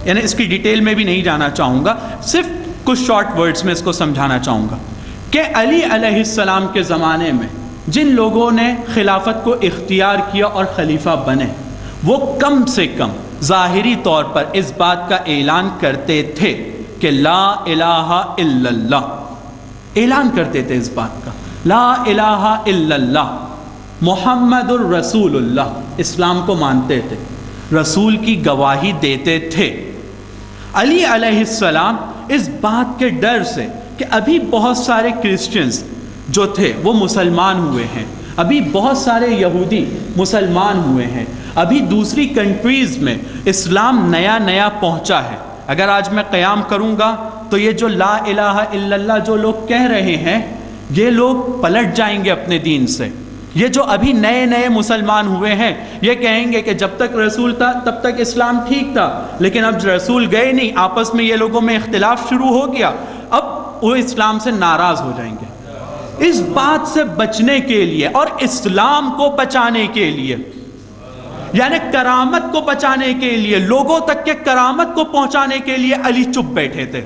Speaker 1: یعنی اس کی ڈیٹیل میں بھی نہیں جانا چاہوں گا، صرف کچھ شارٹ ورڈز میں اس کو سمجھانا چاہوں گا کہ علی علیہ السلام کے زمانے میں جن لوگوں نے خلافت کو اختیار کیا اور خلیفہ بنے، وہ کم سے کم ظاہری طور پر اس بات کا اعلان کرتے تھے کہ لا الہ الا اللہ، اعلان کرتے تھے اس بات کا، لا الہ الا اللہ محمد الرسول اللہ، اسلام کو مانتے تھے، رسول کی گواہی دیتے تھے۔ علی علیہ السلام اس بات کے ڈر سے کہ ابھی بہت سارے کرسچنز جو تھے وہ مسلمان ہوئے ہیں، ابھی بہت سارے یہودی مسلمان ہوئے ہیں، ابھی دوسری کنٹریز میں اسلام نیا نیا پہنچا ہے، اگر آج میں قیام کروں گا تو یہ جو لا الہ الا اللہ جو لوگ کہہ رہے ہیں یہ لوگ پلٹ جائیں گے اپنے دین سے۔ یہ جو ابھی نئے نئے مسلمان ہوئے ہیں یہ کہیں گے کہ جب تک رسول تھا تب تک اسلام ٹھیک تھا، لیکن اب رسول گئے نہیں، آپس میں یہ لوگوں میں اختلاف شروع ہو گیا، اب وہ اسلام سے ناراض ہو جائیں گے۔ اس بات سے بچنے کے لیے اور اسلام کو بچانے کے لیے، یعنی کرامت کو بچانے کے لیے، لوگوں تک کے کرامت کو پہنچانے کے لیے علی چپ بیٹھے تھے۔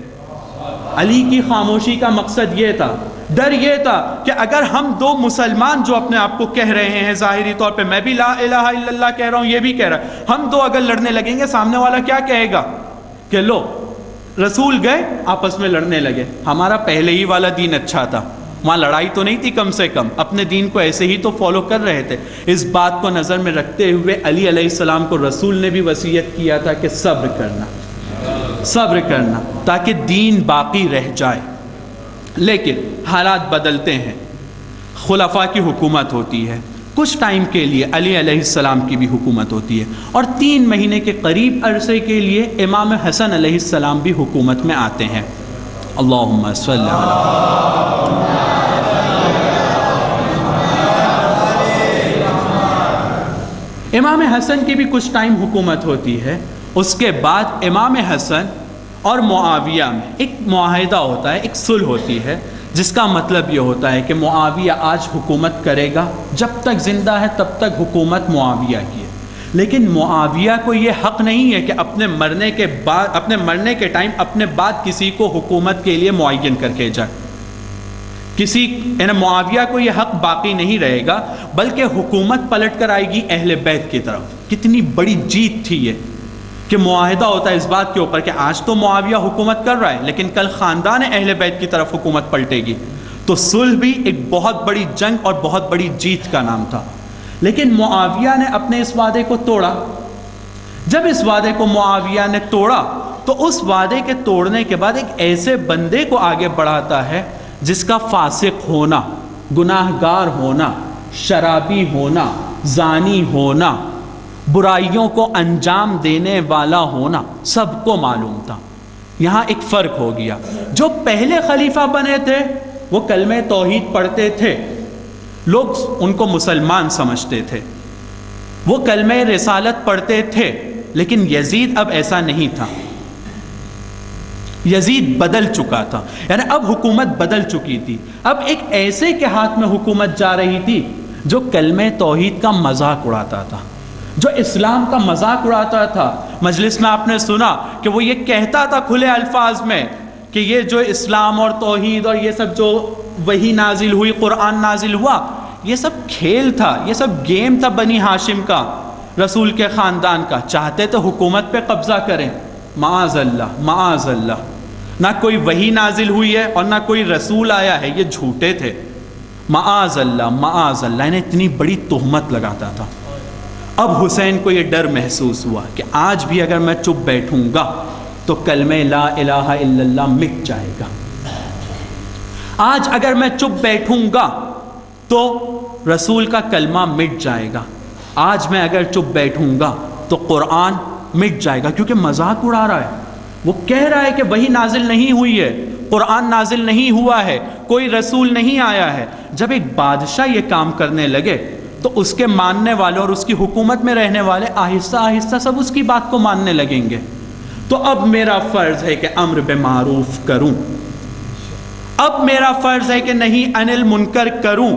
Speaker 1: علی کی خاموشی کا مقصد یہ تھا، ڈر یہ تھا کہ اگر ہم دو مسلمان جو اپنے آپ کو کہہ رہے ہیں ظاہری طور پہ، میں بھی لا الہ الا اللہ کہہ رہا ہوں، یہ بھی کہہ رہا ہے، ہم دو اگر لڑنے لگیں گے سامنے والا کیا کہے گا کہ لو رسول گئے آپس میں لڑنے لگے، ہمارا پہلے ہی والا دین اچھا تھا، وہاں لڑائی تو نہیں تھی، کم سے کم اپنے دین کو ایسے ہی تو فالو کر رہے تھے۔ اس بات کو نظر میں رکھتے ہوئے علی علیہ السلام کو رسول نے بھی وصیت کیا تھا کہ صبر کرنا، صبر کرنا تاکہ دین باقی رہ جائے۔ لیکن حالات بدلتے ہیں، خلفاء کی حکومت ہوتی ہے، کچھ ٹائم کے لیے علی علیہ السلام کی بھی حکومت ہوتی ہے، اور 3 مہینے کے قریب عرصے کے لیے امام حسن علیہ السلام بھی حکومت میں آتے ہیں۔ اللہم صلی علی امام حسن کی بھی کچھ ٹائم حکومت ہوتی ہے۔ اس کے بعد امام حسن اور معاویہ میں ایک معاہدہ ہوتا ہے، ایک صلح ہوتی ہے، جس کا مطلب یہ ہوتا ہے کہ معاویہ آج حکومت کرے گا، جب تک زندہ ہے تب تک حکومت معاویہ کی ہے، لیکن معاویہ کو یہ حق نہیں ہے کہ اپنے مرنے کے ٹائم اپنے بعد کسی کو حکومت کے لیے معین کر کے جائے۔ یعنی معاویہ کو یہ حق باقی نہیں رہے گا، بلکہ حکومت پلٹ کر آئے گی اہل بیت کی طرف۔ کتنی بڑی جیت تھی یہ کہ معاہدہ ہوتا ہے اس بات کے اوپر کہ آج تو معاویہ حکومت کر رہا ہے، لیکن کل خاندان اہل بیت کی طرف حکومت پلٹے گی۔ تو صلح بھی ایک بہت بڑی جنگ اور بہت بڑی جیت کا نام تھا، لیکن معاویہ نے اپنے اس وعدے کو توڑا۔ جب اس وعدے کو معاویہ نے توڑا تو اس وعدے کے توڑنے کے بعد ایک ایسے بندے کو آگے بڑھاتا ہے جس کا فاسق ہونا، گناہ گار ہونا، شرابی ہونا، زانی ہونا، برائیوں کو انجام دینے والا ہونا سب کو معلوم تھا۔ یہاں ایک فرق ہو گیا، جو پہلے خلیفہ بنے تھے وہ کلمہ توحید پڑھتے تھے، لوگ ان کو مسلمان سمجھتے تھے، وہ کلمہ رسالت پڑھتے تھے، لیکن یزید اب ایسا نہیں تھا، یزید بدل چکا تھا، یعنی اب حکومت بدل چکی تھی، اب ایک ایسے کے ہاتھ میں حکومت جا رہی تھی جو کلمہ توحید کا مذاق اڑاتا تھا، جو اسلام کا مذاق اڑاتا تھا۔ مجلس میں آپ نے سنا کہ وہ یہ کہتا تھا کھلے الفاظ میں کہ یہ جو اسلام اور توحید اور یہ سب جو وحی نازل ہوئی، قرآن نازل ہوا، یہ سب کھیل تھا، یہ سب گیم تھا بنی ہاشم کا، رسول کے خاندان کا، چاہتے تو حکومت پہ قبضہ کریں، معاذ اللہ معاذ اللہ، نہ کوئی وحی نازل ہوئی ہے اور نہ کوئی رسول آیا ہے، یہ جھوٹے تھے، معاذ اللہ معاذ اللہ، انہیں اتنی بڑی تہمت لگاتا تھا۔ اب حسین کو یہ ڈر محسوس ہوا کہ آج بھی اگر میں چپ بیٹھوں گا تو کلمہ لا الہ الا اللہ مٹ جائے گا، آج اگر میں چپ بیٹھوں گا تو رسول کا کلمہ مٹ جائے گا، آج میں اگر چپ بیٹھوں گا تو قرآن مٹ جائے گا، کیونکہ مذاق اڑا رہا ہے، وہ کہہ رہا ہے کہ وحی نازل نہیں ہوئی ہے، قرآن نازل نہیں ہوا ہے، کوئی رسول نہیں آیا ہے۔ جب ایک بادشاہ یہ کام کرنے لگے تو اس کے ماننے والے اور اس کی حکومت میں رہنے والے آہستہ آہستہ سب اس کی بات کو ماننے لگیں گے۔ تو اب میرا فرض ہے کہ امر بالمعروف کروں، اب میرا فرض ہے کہ نہیں عن المنکر کروں،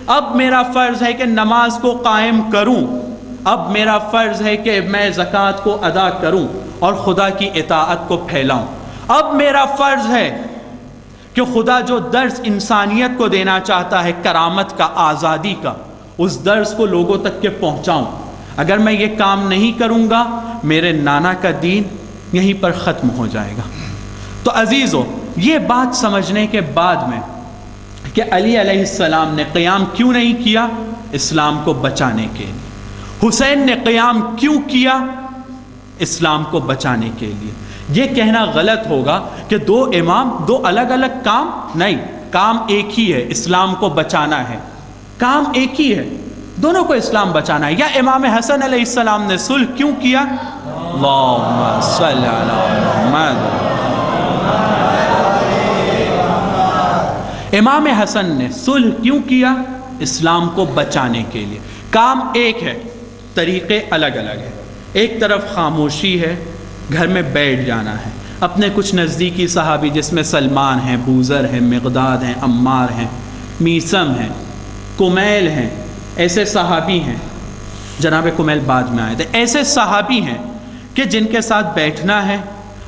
Speaker 1: اب میرا فرض ہے کہ نماز کو قائم کروں، اب میرا فرض ہے کہ میں زکوٰۃ کو ادا کروں اور خدا کی اطاعت کو پھیلاؤں، اب میرا فرض ہے کہ خدا جو درس انسانیت کو دینا چاہتا ہے، کرامت کا، آزادی کا، اس درس کو لوگوں تک کے پہنچاؤں۔ اگر میں یہ کام نہیں کروں گا میرے نانا کا دین یہیں پر ختم ہو جائے گا۔ تو عزیزو، یہ بات سمجھنے کے بعد میں کہ علی علیہ السلام نے قیام کیوں نہیں کیا؟ اسلام کو بچانے کے لیے۔ حسین نے قیام کیوں کیا؟ اسلام کو بچانے کے لیے۔ یہ کہنا غلط ہوگا کہ دو امام، دو الگ الگ کام، نہیں، کام ایک ہی ہے، اسلام کو بچانا ہے، کام ایک ہی ہے، دونوں کو اسلام بچانا ہے۔ یا امام حسن علیہ السلام نے صلح کیوں کیا؟ اللہم صلی علی محمد۔ امام حسن نے صلح کیوں کیا؟ اسلام کو بچانے کے لیے۔ کام ایک ہے، طریقے الگ الگ ہیں۔ ایک طرف خاموشی ہے، گھر میں بیٹھ جانا ہے، اپنے کچھ نزدیکی صحابی جس میں سلمان ہیں، بوذر ہیں، مقداد ہیں، عمار ہیں، میثم ہیں، کمیل ہیں، ایسے صحابی ہیں، جناب کمیل بعد میں آئے تھے، ایسے صحابی ہیں کہ جن کے ساتھ بیٹھنا ہے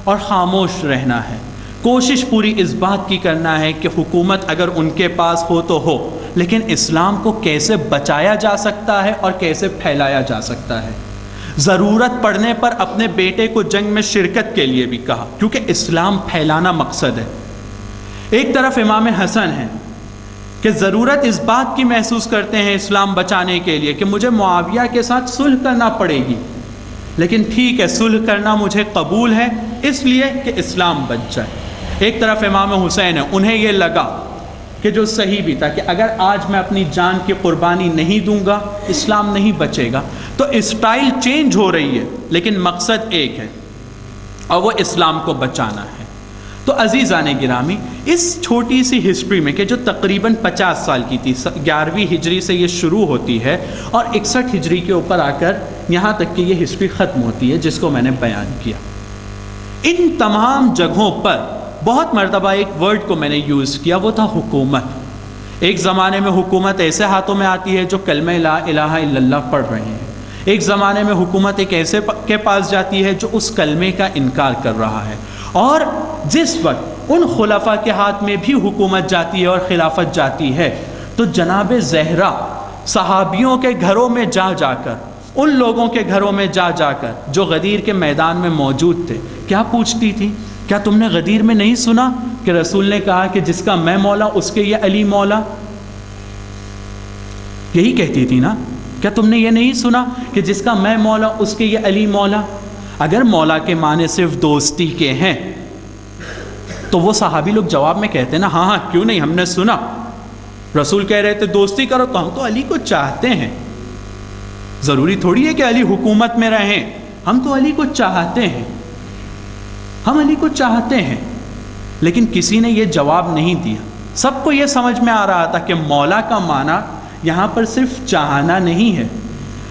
Speaker 1: اور خاموش رہنا ہے۔ کوشش پوری اس بات کی کرنا ہے کہ حکومت اگر ان کے پاس ہو تو ہو، لیکن اسلام کو کیسے بچایا جا سکتا ہے اور کیسے پھیلایا جا سکتا ہے۔ ضرورت پڑنے پر اپنے بیٹے کو جنگ میں شرکت کے لیے بھی کہا، کیونکہ اسلام پھیلانا مقصد ہے۔ ایک طرف امام حسن ہیں کہ ضرورت اس بات کی محسوس کرتے ہیں اسلام بچانے کے لیے کہ مجھے معاویہ کے ساتھ صلح کرنا پڑے گی، لیکن ٹھیک ہے، صلح کرنا مجھے قبول ہے اس لیے کہ اسلام بچ جائے۔ ایک طرف امام حسین ہیں، انہیں یہ لگا کہ جو صحیح بھی تھا کہ اگر آج میں اپنی جان کی قربانی نہیں دوں گا اسلام نہیں بچے گا۔ تو اسٹائل چینج ہو رہی ہے لیکن مقصد ایک ہے اور وہ اسلام کو بچانا ہے۔ تو عزیزان گرامی، اس چھوٹی سی ہسٹری میں کہ جو تقریباً 50 سال کی تھی، 11ویں ہجری سے یہ شروع ہوتی ہے اور 61 ہجری کے اوپر آ کر یہاں تک کہ یہ ہسٹری ختم ہوتی ہے جس کو میں نے بیان کیا، ان تمام جگہوں پر بہت مرتبہ ایک ورڈ کو میں نے یوز کیا، وہ تھا حکومت۔ ایک زمانے میں حکومت ایسے ہاتھوں میں آتی ہے جو کلمہ لا الہ الا اللہ پڑھ رہے ہیں، ایک زمانے میں حکومت ایک ایسے کے پاس جاتی ہے جو اس کلمے کا انکار کر رہا ہے، اور جس وقت ان خلفاء کے ہاتھ میں بھی حکومت جاتی ہے اور خلافت جاتی ہے تو جناب زہرا صحابیوں کے گھروں میں جا جا کر، ان لوگوں کے گھروں میں جا جا کر جو غدیر کے میدان میں موجود تھے، کیا پوچھتی تھی؟ کیا تم نے غدیر میں نہیں سنا کہ رسول نے کہا کہ جس کا میں مولا اس کے یہ علی مولا؟ یہی کہتی تھی نا، کیا تم نے یہ نہیں سنا کہ جس کا میں مولا اس کے یہ علی مولا؟ اگر مولا کے معنی صرف دوستی کے ہیں تو وہ صحابی لوگ جواب میں کہتے ہیں نا، ہاں ہاں کیوں نہیں، ہم نے سنا، رسول کہہ رہے تھے دوستی کرو تو ہم تو علی کو چاہتے ہیں، ضروری تھوڑی ہے کہ علی حکومت میں رہیں، ہم تو علی کو چاہتے ہیں، ہم علی کو چاہتے ہیں۔ لیکن کسی نے یہ جواب نہیں دیا، سب کو یہ سمجھ میں آ رہا تھا کہ مولا کا معنی یہاں پر صرف چاہنا نہیں ہے،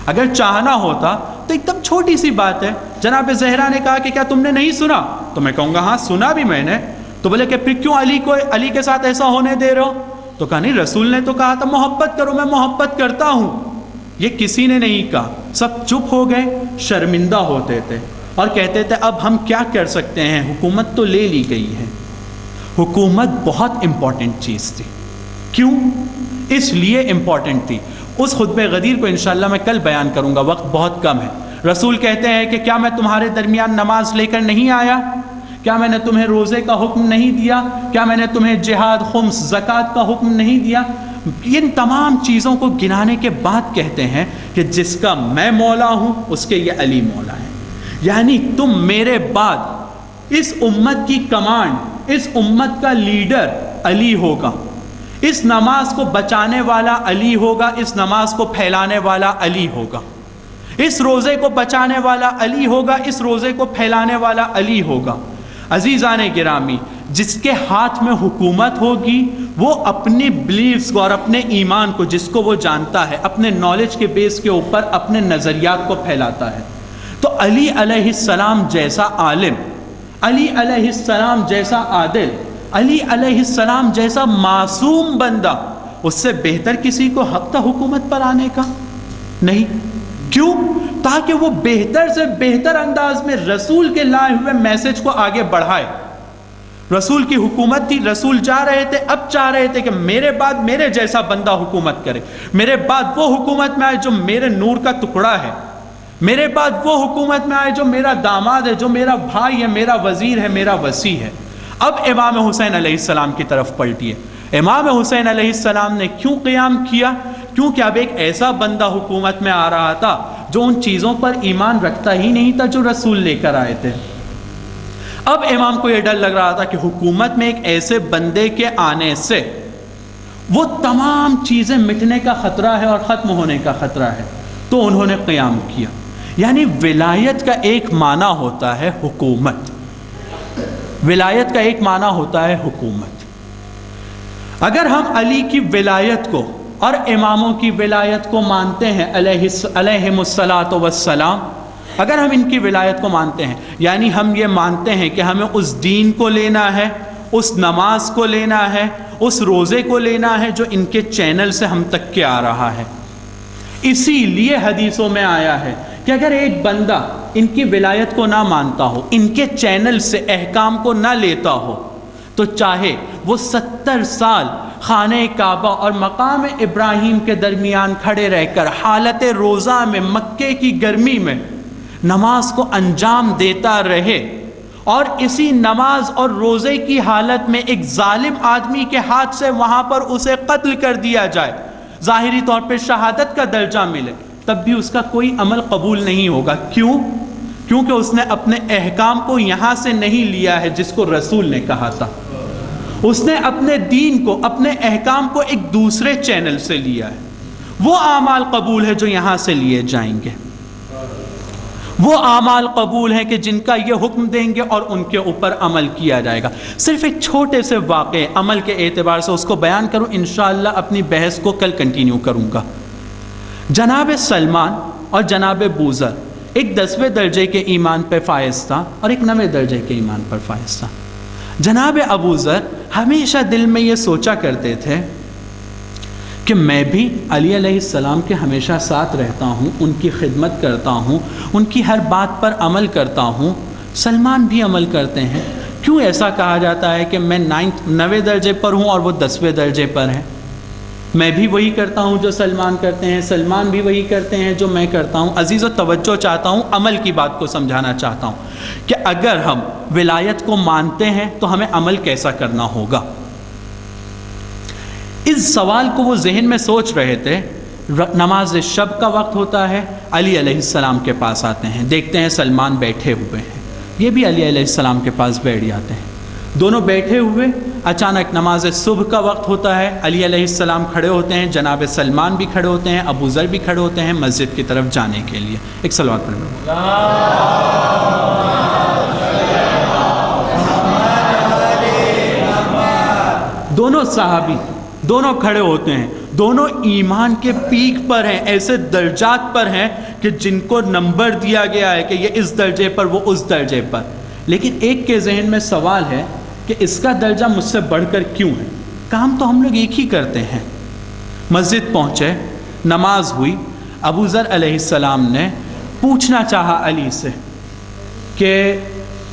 Speaker 1: اگر چاہنا ہوتا تو ایک دم چھوٹی سی بات ہے، جناب زہرا نے کہا کہ کیا تم نے نہیں سنا؟ تو میں کہوں گا ہاں سنا بھی میں نے۔ تو بولے کہ پھر کیوں علی کے ساتھ ایسا ہونے دے رہے ہو؟ تو کہا نہیں، رسول نے تو کہا تھا محبت کرو، میں محبت کرتا ہوں۔ یہ کسی نے نہیں کہا، سب چپ ہو گئے، شرمندہ ہوتے تھے اور کہتے تھے اب ہم کیا کر سکتے ہیں، حکومت تو لے لی گئی ہے۔ حکومت بہت امپورٹنٹ چیز تھی، کیوں؟ اس لیے امپورٹنٹ تھی، اس خطبہ غدیر کو انشاءاللہ میں کل بیان کروں گا، وقت بہت کم ہے۔ رسول کہتے ہیں کہ کیا میں تمہارے درمیان نماز لے کر نہیں آیا؟ کیا میں نے تمہیں روزے کا حکم نہیں دیا؟ کیا میں نے تمہیں جہاد، خمس، زکوٰۃ کا حکم نہیں دیا؟ ان تمام چیزوں کو گنانے کے بعد کہتے ہیں کہ جس کا میں مولا ہوں اس کے یہ علی مولا ہے، یعنی تم میرے بعد اس امت کی کمانڈ، اس امت کا لیڈر علی ہوگا، اس نماز کو بچانے والا علی ہوگا، اس نماز کو پھیلانے والا علی ہوگا، اس روزے کو بچانے والا علی ہوگا، اس روزے کو پھیلانے والا علی ہوگا۔ عزیزان گرامی، جس کے ہاتھ میں حکومت ہوگی وہ اپنی بلیفز کو اور اپنے ایمان کو، جس کو وہ جانتا ہے، اپنے نالج کے بیس کے اوپر اپنے نظریات کو پھیلاتا ہے۔ تو علی علیہ السلام جیسا عالم، علی علیہ السلام جیسا عادل، علی علیہ السلام جیسا معصوم بندہ، اس سے بہتر کسی کو حق تھا حکومت پر آنے کا؟ نہیں۔ کیوں؟ تاکہ وہ بہتر سے بہتر انداز میں رسول کے لائے ہوئے میسج کو آگے بڑھائے۔ رسول کی حکومت تھی، رسول جا رہے تھے، اب چاہ رہے تھے کہ میرے بعد میرے جیسا بندہ حکومت کرے، میرے بعد وہ حکومت میں آئے جو میرے نور کا ٹکڑا ہے، میرے بعد وہ حکومت میں آئے جو میرا داماد ہے، جو میرا بھائی ہے، میرا وزیر ہے، میرا وصی ہے۔ اب امام حسین علیہ السلام کی طرف پلٹیے۔ امام حسین علیہ السلام نے کیوں قیام کیا؟ کیونکہ اب ایک ایسا بندہ حکومت میں آ رہا تھا جو ان چیزوں پر ایمان رکھتا ہی نہیں تھا جو رسول لے کر آئے تھے۔ اب امام کو یہ ڈر لگ رہا تھا کہ حکومت میں ایک ایسے بندے کے آنے سے وہ تمام چیزیں مٹنے کا خطرہ ہے اور ختم ہونے کا خطرہ ہے، تو انہوں نے قیام کیا۔ یعنی ولایت کا ایک معنی ہوتا ہے حکومت، ولایت کا ایک معنی ہوتا ہے حکومت۔ اگر ہم علی کی ولایت کو اور اماموں کی ولایت کو مانتے ہیں علیہم الصلاۃ والسلام، اگر ہم ان کی ولایت کو مانتے ہیں، یعنی ہم یہ مانتے ہیں کہ ہمیں اس دین کو لینا ہے، اس نماز کو لینا ہے، اس روزے کو لینا ہے جو ان کے چینل سے ہم تک کے آ رہا ہے۔ اسی لیے حدیثوں میں آیا ہے کہ اگر ایک بندہ ان کی ولایت کو نہ مانتا ہو، ان کے چینل سے احکام کو نہ لیتا ہو، تو چاہے وہ 70 سال خانہ کعبہ اور مقام ابراہیم کے درمیان کھڑے رہ کر حالت روزہ میں مکے کی گرمی میں نماز کو انجام دیتا رہے، اور اسی نماز اور روزے کی حالت میں ایک ظالم آدمی کے ہاتھ سے وہاں پر اسے قتل کر دیا جائے، ظاہری طور پہ شہادت کا درجہ ملے، تب بھی اس کا کوئی عمل قبول نہیں ہوگا۔ کیوں؟ کیونکہ اس نے اپنے احکام کو یہاں سے نہیں لیا ہے جس کو رسول نے کہا تھا، اس نے اپنے دین کو، اپنے احکام کو ایک دوسرے چینل سے لیا ہے۔ وہ اعمال قبول ہے جو یہاں سے لیے جائیں گے، وہ اعمال قبول ہیں کہ جن کا یہ حکم دیں گے اور ان کے اوپر عمل کیا جائے گا۔ صرف ایک چھوٹے سے واقعے عمل کے اعتبار سے اس کو بیان کروں، انشاءاللہ اپنی بحث کو کل کنٹینیو کروں گا۔ جناب سلمان اور جناب بوذر ایک 10ویں درجے کے ایمان پہ فائز تھا اور ایک 9ویں درجے کے ایمان پر فائز تھا۔ جناب ابوذر ہمیشہ دل میں یہ سوچا کرتے تھے کہ میں بھی علی علیہ السلام کے ہمیشہ ساتھ رہتا ہوں، ان کی خدمت کرتا ہوں، ان کی ہر بات پر عمل کرتا ہوں، سلمان بھی عمل کرتے ہیں، کیوں ایسا کہا جاتا ہے کہ میں 9ویں درجے پر ہوں اور وہ 10ویں درجے پر ہیں؟ میں بھی وہی کرتا ہوں جو سلمان کرتے ہیں، سلمان بھی وہی کرتے ہیں جو میں کرتا ہوں۔ عزیز و توجہ چاہتا ہوں، عمل کی بات کو سمجھانا چاہتا ہوں کہ اگر ہم ولایت کو مانتے ہیں تو ہمیں عمل کیسا کرنا ہوگا۔ اس سوال کو وہ ذہن میں سوچ رہے تھے، نماز شب کا وقت ہوتا ہے، علی علیہ السلام کے پاس آتے ہیں، دیکھتے ہیں سلمان بیٹھے ہوئے ہیں، یہ بھی علی علیہ السلام کے پاس بیٹھ جاتے ہیں، دونوں بیٹھے ہوئے۔ اچانک نماز صبح کا وقت ہوتا ہے، علی علیہ السلام کھڑے ہوتے ہیں، جناب سلمان بھی کھڑے ہوتے ہیں، ابوذر بھی کھڑے ہوتے ہیں مسجد کی طرف جانے کے لیے۔ ایک صلوات پڑھ لو۔ دونوں صحابی دونوں کھڑے ہوتے ہیں، دونوں ایمان کے پیک پر ہیں، ایسے درجات پر ہیں کہ جن کو نمبر دیا گیا ہے کہ یہ اس درجے پر، وہ اس درجے پر۔ لیکن ایک کے ذہن میں سوال ہے کہ اس کا درجہ مجھ سے بڑھ کر کیوں ہے؟ کام تو ہم لوگ ایک ہی کرتے ہیں۔ مسجد پہنچے، نماز ہوئی، ابوذر علیہ السلام نے پوچھنا چاہا علی سے کہ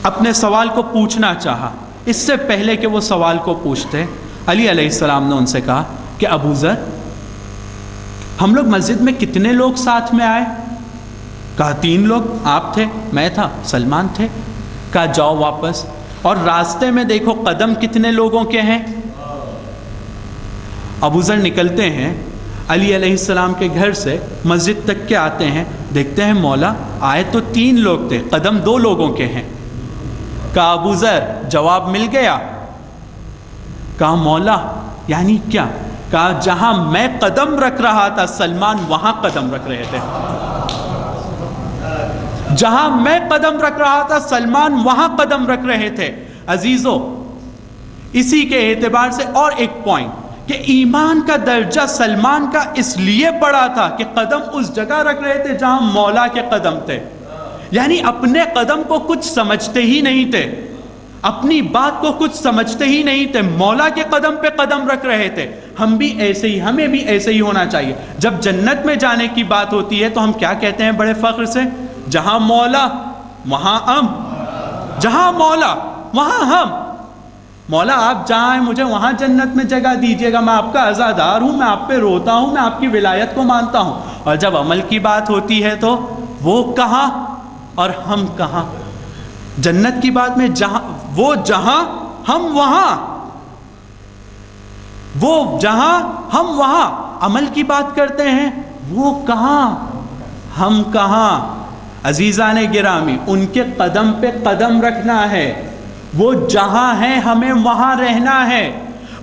Speaker 1: اپنے سوال کو پوچھنا چاہا۔ اس سے پہلے کہ وہ سوال کو پوچھتے، علی علیہ السلام نے ان سے کہا کہ ابوذر، ہم لوگ مسجد میں کتنے لوگ ساتھ میں آئے؟ کہا 3 لوگ، آپ تھے، میں تھا، سلمان تھے۔ کہا جاؤ واپس، اور راستے میں دیکھو قدم کتنے لوگوں کے ہیں؟ ابوذر نکلتے ہیں، علی علیہ السلام کے گھر سے مسجد تک کے آتے ہیں، دیکھتے ہیں مولا آئے تو 3 لوگ تھے، قدم 2 لوگوں کے ہیں۔ کہا ابوذر جواب مل گیا؟ کہا مولا یعنی کیا؟ کہا جہاں میں قدم رکھ رہا تھا سلمان وہاں قدم رکھ رہے تھے، جہاں میں قدم رکھ رہا تھا سلمان وہاں قدم رکھ رہے تھے۔ عزیزو، اسی کے اعتبار سے اور ایک پوائنٹ کہ ایمان کا درجہ سلمان کا اس لیے بڑا تھا کہ قدم اس جگہ رکھ رہے تھے جہاں مولا کے قدم تھے، یعنی اپنے قدم کو کچھ سمجھتے ہی نہیں تھے، اپنی بات کو کچھ سمجھتے ہی نہیں تھے، مولا کے قدم پہ قدم رکھ رہے تھے۔ ہم بھی ایسے ہی، ہمیں بھی ایسے ہی ہونا چاہیے۔ جب جنت میں جانے کی بات ہوتی ہے تو ہم کیا کہتے ہیں بڑے فخر سے؟ جہاں مولا وہاں ہم، جہاں مولا وہاں ہم۔ مولا آپ جہاں ہیں مجھے وہاں جنت میں جگہ دیجیے گا، میں آپ کا عزادار ہوں، میں آپ پہ روتا ہوں، میں آپ کی ولایت کو مانتا ہوں۔ اور جب عمل کی بات ہوتی ہے تو وہ کہاں اور ہم کہاں؟ جنت کی بات میں جہاں، وہ جہاں ہم وہاں، وہ جہاں ہم وہاں۔ عمل کی بات کرتے ہیں، وہ کہاں ہم کہاں۔ عزیزان گرامی، ان کے قدم پہ قدم رکھنا ہے، وہ جہاں ہیں ہمیں وہاں رہنا ہے،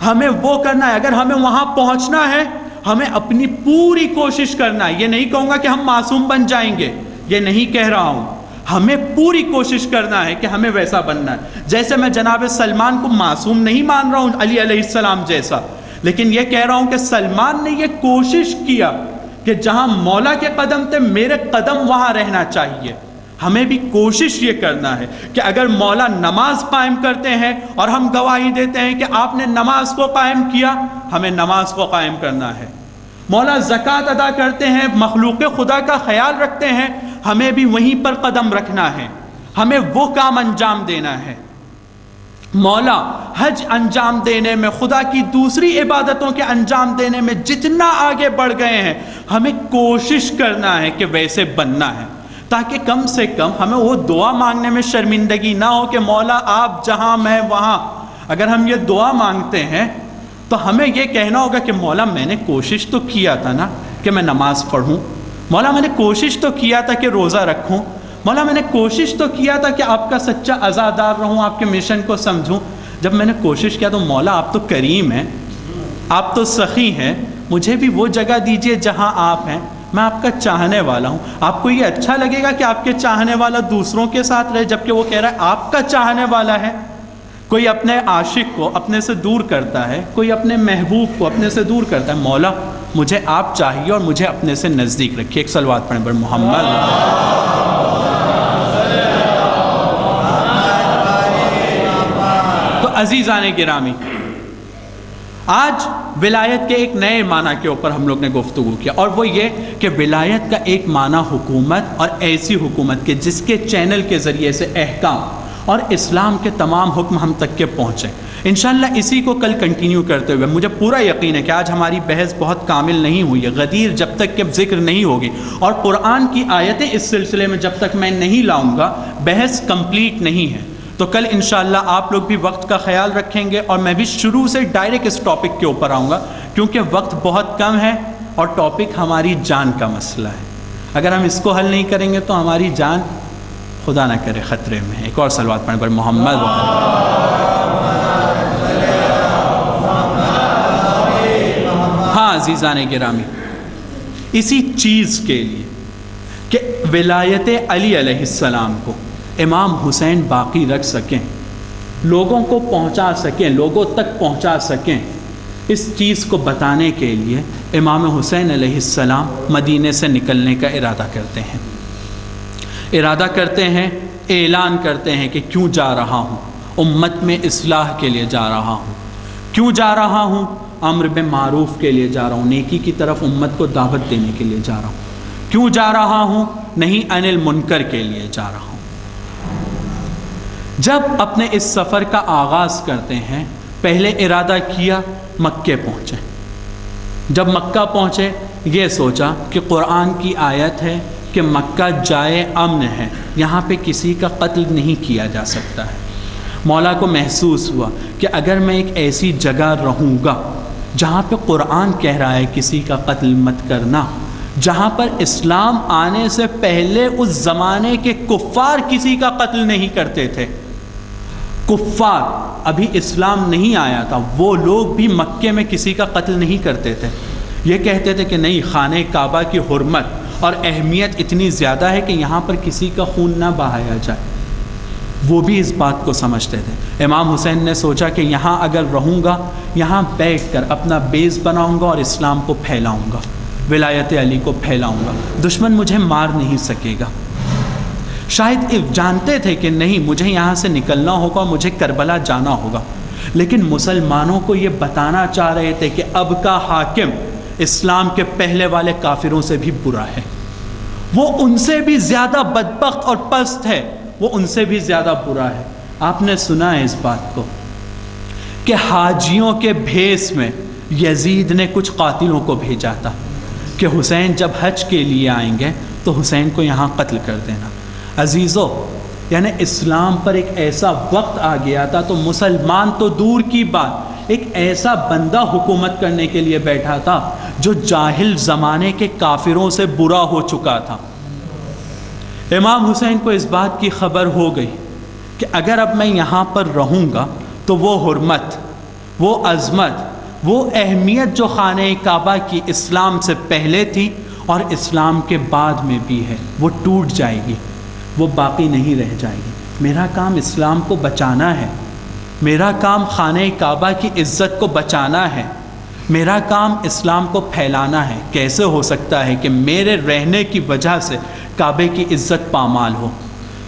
Speaker 1: ہمیں وہ کرنا ہے۔ اگر ہمیں وہاں پہنچنا ہے ہمیں اپنی پوری کوشش کرنا ہے۔ یہ نہیں کہوں گا کہ ہم معصوم بن جائیں گے، یہ نہیں کہہ رہا ہوں، ہمیں پوری کوشش کرنا ہے کہ ہمیں ویسا بننا ہے۔ جیسے میں جناب سلمان کو معصوم نہیں مان رہا ہوں علی علیہ السلام جیسا، لیکن یہ کہہ رہا ہوں کہ سلمان نے یہ کوشش کیا کہ جہاں مولا کے قدم تھے میرے قدم وہاں رہنا چاہیے۔ ہمیں بھی کوشش یہ کرنا ہے کہ اگر مولا نماز قائم کرتے ہیں اور ہم گواہی دیتے ہیں کہ آپ نے نماز کو قائم کیا، ہمیں نماز کو قائم کرنا ہے۔ مولا زکوٰۃ ادا کرتے ہیں، مخلوق خدا کا خیال رکھتے ہیں، ہمیں بھی وہیں پر قدم رکھنا ہے، ہمیں وہ کام انجام دینا ہے۔ مولا حج انجام دینے میں، خدا کی دوسری عبادتوں کے انجام دینے میں جتنا آگے بڑھ گئے ہیں، ہمیں کوشش کرنا ہے کہ ویسے بننا ہے، تاکہ کم سے کم ہمیں وہ دعا مانگنے میں شرمندگی نہ ہو کہ مولا آپ جہاں میں وہاں۔ اگر ہم یہ دعا مانگتے ہیں تو ہمیں یہ کہنا ہوگا کہ مولا میں نے کوشش تو کیا تھا نا کہ میں نماز پڑھوں، مولا میں نے کوشش تو کیا تھا کہ روزہ رکھوں، مولا میں نے کوشش تو کیا تھا کہ آپ کا سچا عزادار رہوں، آپ کے مشن کو سمجھوں۔ جب میں نے کوشش کیا تو مولا آپ تو کریم ہیں، آپ تو سخی ہیں، مجھے بھی وہ جگہ دیجئے جہاں آپ ہیں، میں آپ کا چاہنے والا ہوں۔ آپ کو یہ اچھا لگے گا کہ آپ کے چاہنے والا دوسروں کے ساتھ رہے جبکہ وہ کہہ رہا ہے آپ کا چاہنے والا ہے؟ کوئی اپنے عاشق کو اپنے سے دور کرتا ہے، کوئی اپنے محبوب کو اپنے سے دور کرتا ہے۔ مولا مجھے آپ چاہیے اور مجھے اپنے سے نزدیک رکھیے۔ ایک صلوات پڑھیں بر محمد۔ تو عزیزان گرامی، آج ولایت کے ایک نئے معنی کے اوپر ہم لوگ نے گفتگو کیا، اور وہ یہ کہ ولایت کا ایک معنی حکومت، اور ایسی حکومت کے جس کے چینل کے ذریعے سے احکام اور اسلام کے تمام حکم ہم تک کے پہنچے۔ انشاءاللہ اسی کو کل کنٹینیو کرتے ہوئے مجھے پورا یقین ہے کہ آج ہماری بحث بہت کامل نہیں ہوئی ہے۔ غدیر جب تک کہ ذکر نہیں ہوگی اور قرآن کی آیتیں اس سلسلے میں جب تک میں نہیں لاؤں گا، بحث کمپلیٹ نہیں ہے۔ تو کل انشاءاللہ آپ لوگ بھی وقت کا خیال رکھیں گے، اور میں بھی شروع سے ڈائریکٹ اس ٹاپک کے اوپر آؤں گا، کیونکہ وقت بہت کم ہے اور ٹاپک ہماری جان کا مسئلہ ہے۔ اگر ہم اس کو حل نہیں کریں گے تو ہماری جان خدا نہ کرے خطرے میں ہے۔ ایک اور صلوات پڑھیں پر محمد۔ ہاں عزیزان گرامی، اسی چیز کے لیے کہ ولایت علی علیہ السلام کو امام حسین باقی رکھ سکیں، لوگوں کو پہنچا سکیں، لوگوں تک پہنچا سکیں، اس چیز کو بتانے کے لیے امام حسین علیہ السلام مدینے سے نکلنے کا ارادہ کرتے ہیں، اعلان کرتے ہیں کہ کیوں جا رہا ہوں، امت میں اصلاح کے لیے جا رہا ہوں۔ کیوں جا رہا ہوں؟ امر بالمعروف کے لیے جا رہا ہوں، نیکی کی طرف امت کو دعوت دینے کے لیے جا رہا ہوں۔ کیوں جا رہا ہوں؟ نہیں عن المنکر کے لیے جا رہا ہوں۔ جب اپنے اس سفر کا آغاز کرتے ہیں، پہلے ارادہ کیا مکے پہنچے۔ جب مکہ پہنچے یہ سوچا کہ قرآن کی آیت ہے کہ مکہ جائے امن ہے، یہاں پہ کسی کا قتل نہیں کیا جا سکتا ہے۔ مولا کو محسوس ہوا کہ اگر میں ایک ایسی جگہ رہوں گا جہاں پہ قرآن کہہ رہا ہے کسی کا قتل مت کرنا، جہاں پر اسلام آنے سے پہلے اس زمانے کے کفار کسی کا قتل نہیں کرتے تھے، کفار ابھی اسلام نہیں آیا تھا، وہ لوگ بھی مکے میں کسی کا قتل نہیں کرتے تھے۔ یہ کہتے تھے کہ نہیں، خانہ کعبہ کی حرمت اور اہمیت اتنی زیادہ ہے کہ یہاں پر کسی کا خون نہ بہایا جائے۔ وہ بھی اس بات کو سمجھتے تھے۔ امام حسین نے سوچا کہ یہاں اگر رہوں گا، یہاں بیٹھ کر اپنا بیس بناؤں گا اور اسلام کو پھیلاؤں گا، ولایت علی کو پھیلاؤں گا، دشمن مجھے مار نہیں سکے گا۔ شاید جانتے تھے کہ نہیں، مجھے یہاں سے نکلنا ہوگا، مجھے کربلا جانا ہوگا، لیکن مسلمانوں کو یہ بتانا چاہ رہے تھے کہ اب کا حاکم اسلام کے پہلے والے کافروں سے بھی برا ہے، وہ ان سے بھی زیادہ بدبخت اور پست ہے، وہ ان سے بھی زیادہ برا ہے۔ آپ نے سنا ہے اس بات کو کہ حاجیوں کے بھیس میں یزید نے کچھ قاتلوں کو بھیجا تھا کہ حسین جب حج کے لیے آئیں گے تو حسین کو یہاں قتل کر دینا۔ عزیزو، یعنی اسلام پر ایک ایسا وقت آ گیا تھا، تو مسلمان تو دور کی بات، ایک ایسا بندہ حکومت کرنے کے لیے بیٹھا تھا جو جاہل زمانے کے کافروں سے برا ہو چکا تھا۔ امام حسین کو اس بات کی خبر ہو گئی کہ اگر اب میں یہاں پر رہوں گا تو وہ حرمت، وہ عظمت، وہ اہمیت جو خانہ کعبہ کی اسلام سے پہلے تھی اور اسلام کے بعد میں بھی ہے، وہ ٹوٹ جائے گی، وہ باقی نہیں رہ جائے گی۔ میرا کام اسلام کو بچانا ہے، میرا کام خانہ کعبہ کی عزت کو بچانا ہے، میرا کام اسلام کو پھیلانا ہے۔ کیسے ہو سکتا ہے کہ میرے رہنے کی وجہ سے کعبے کی عزت پامال ہو،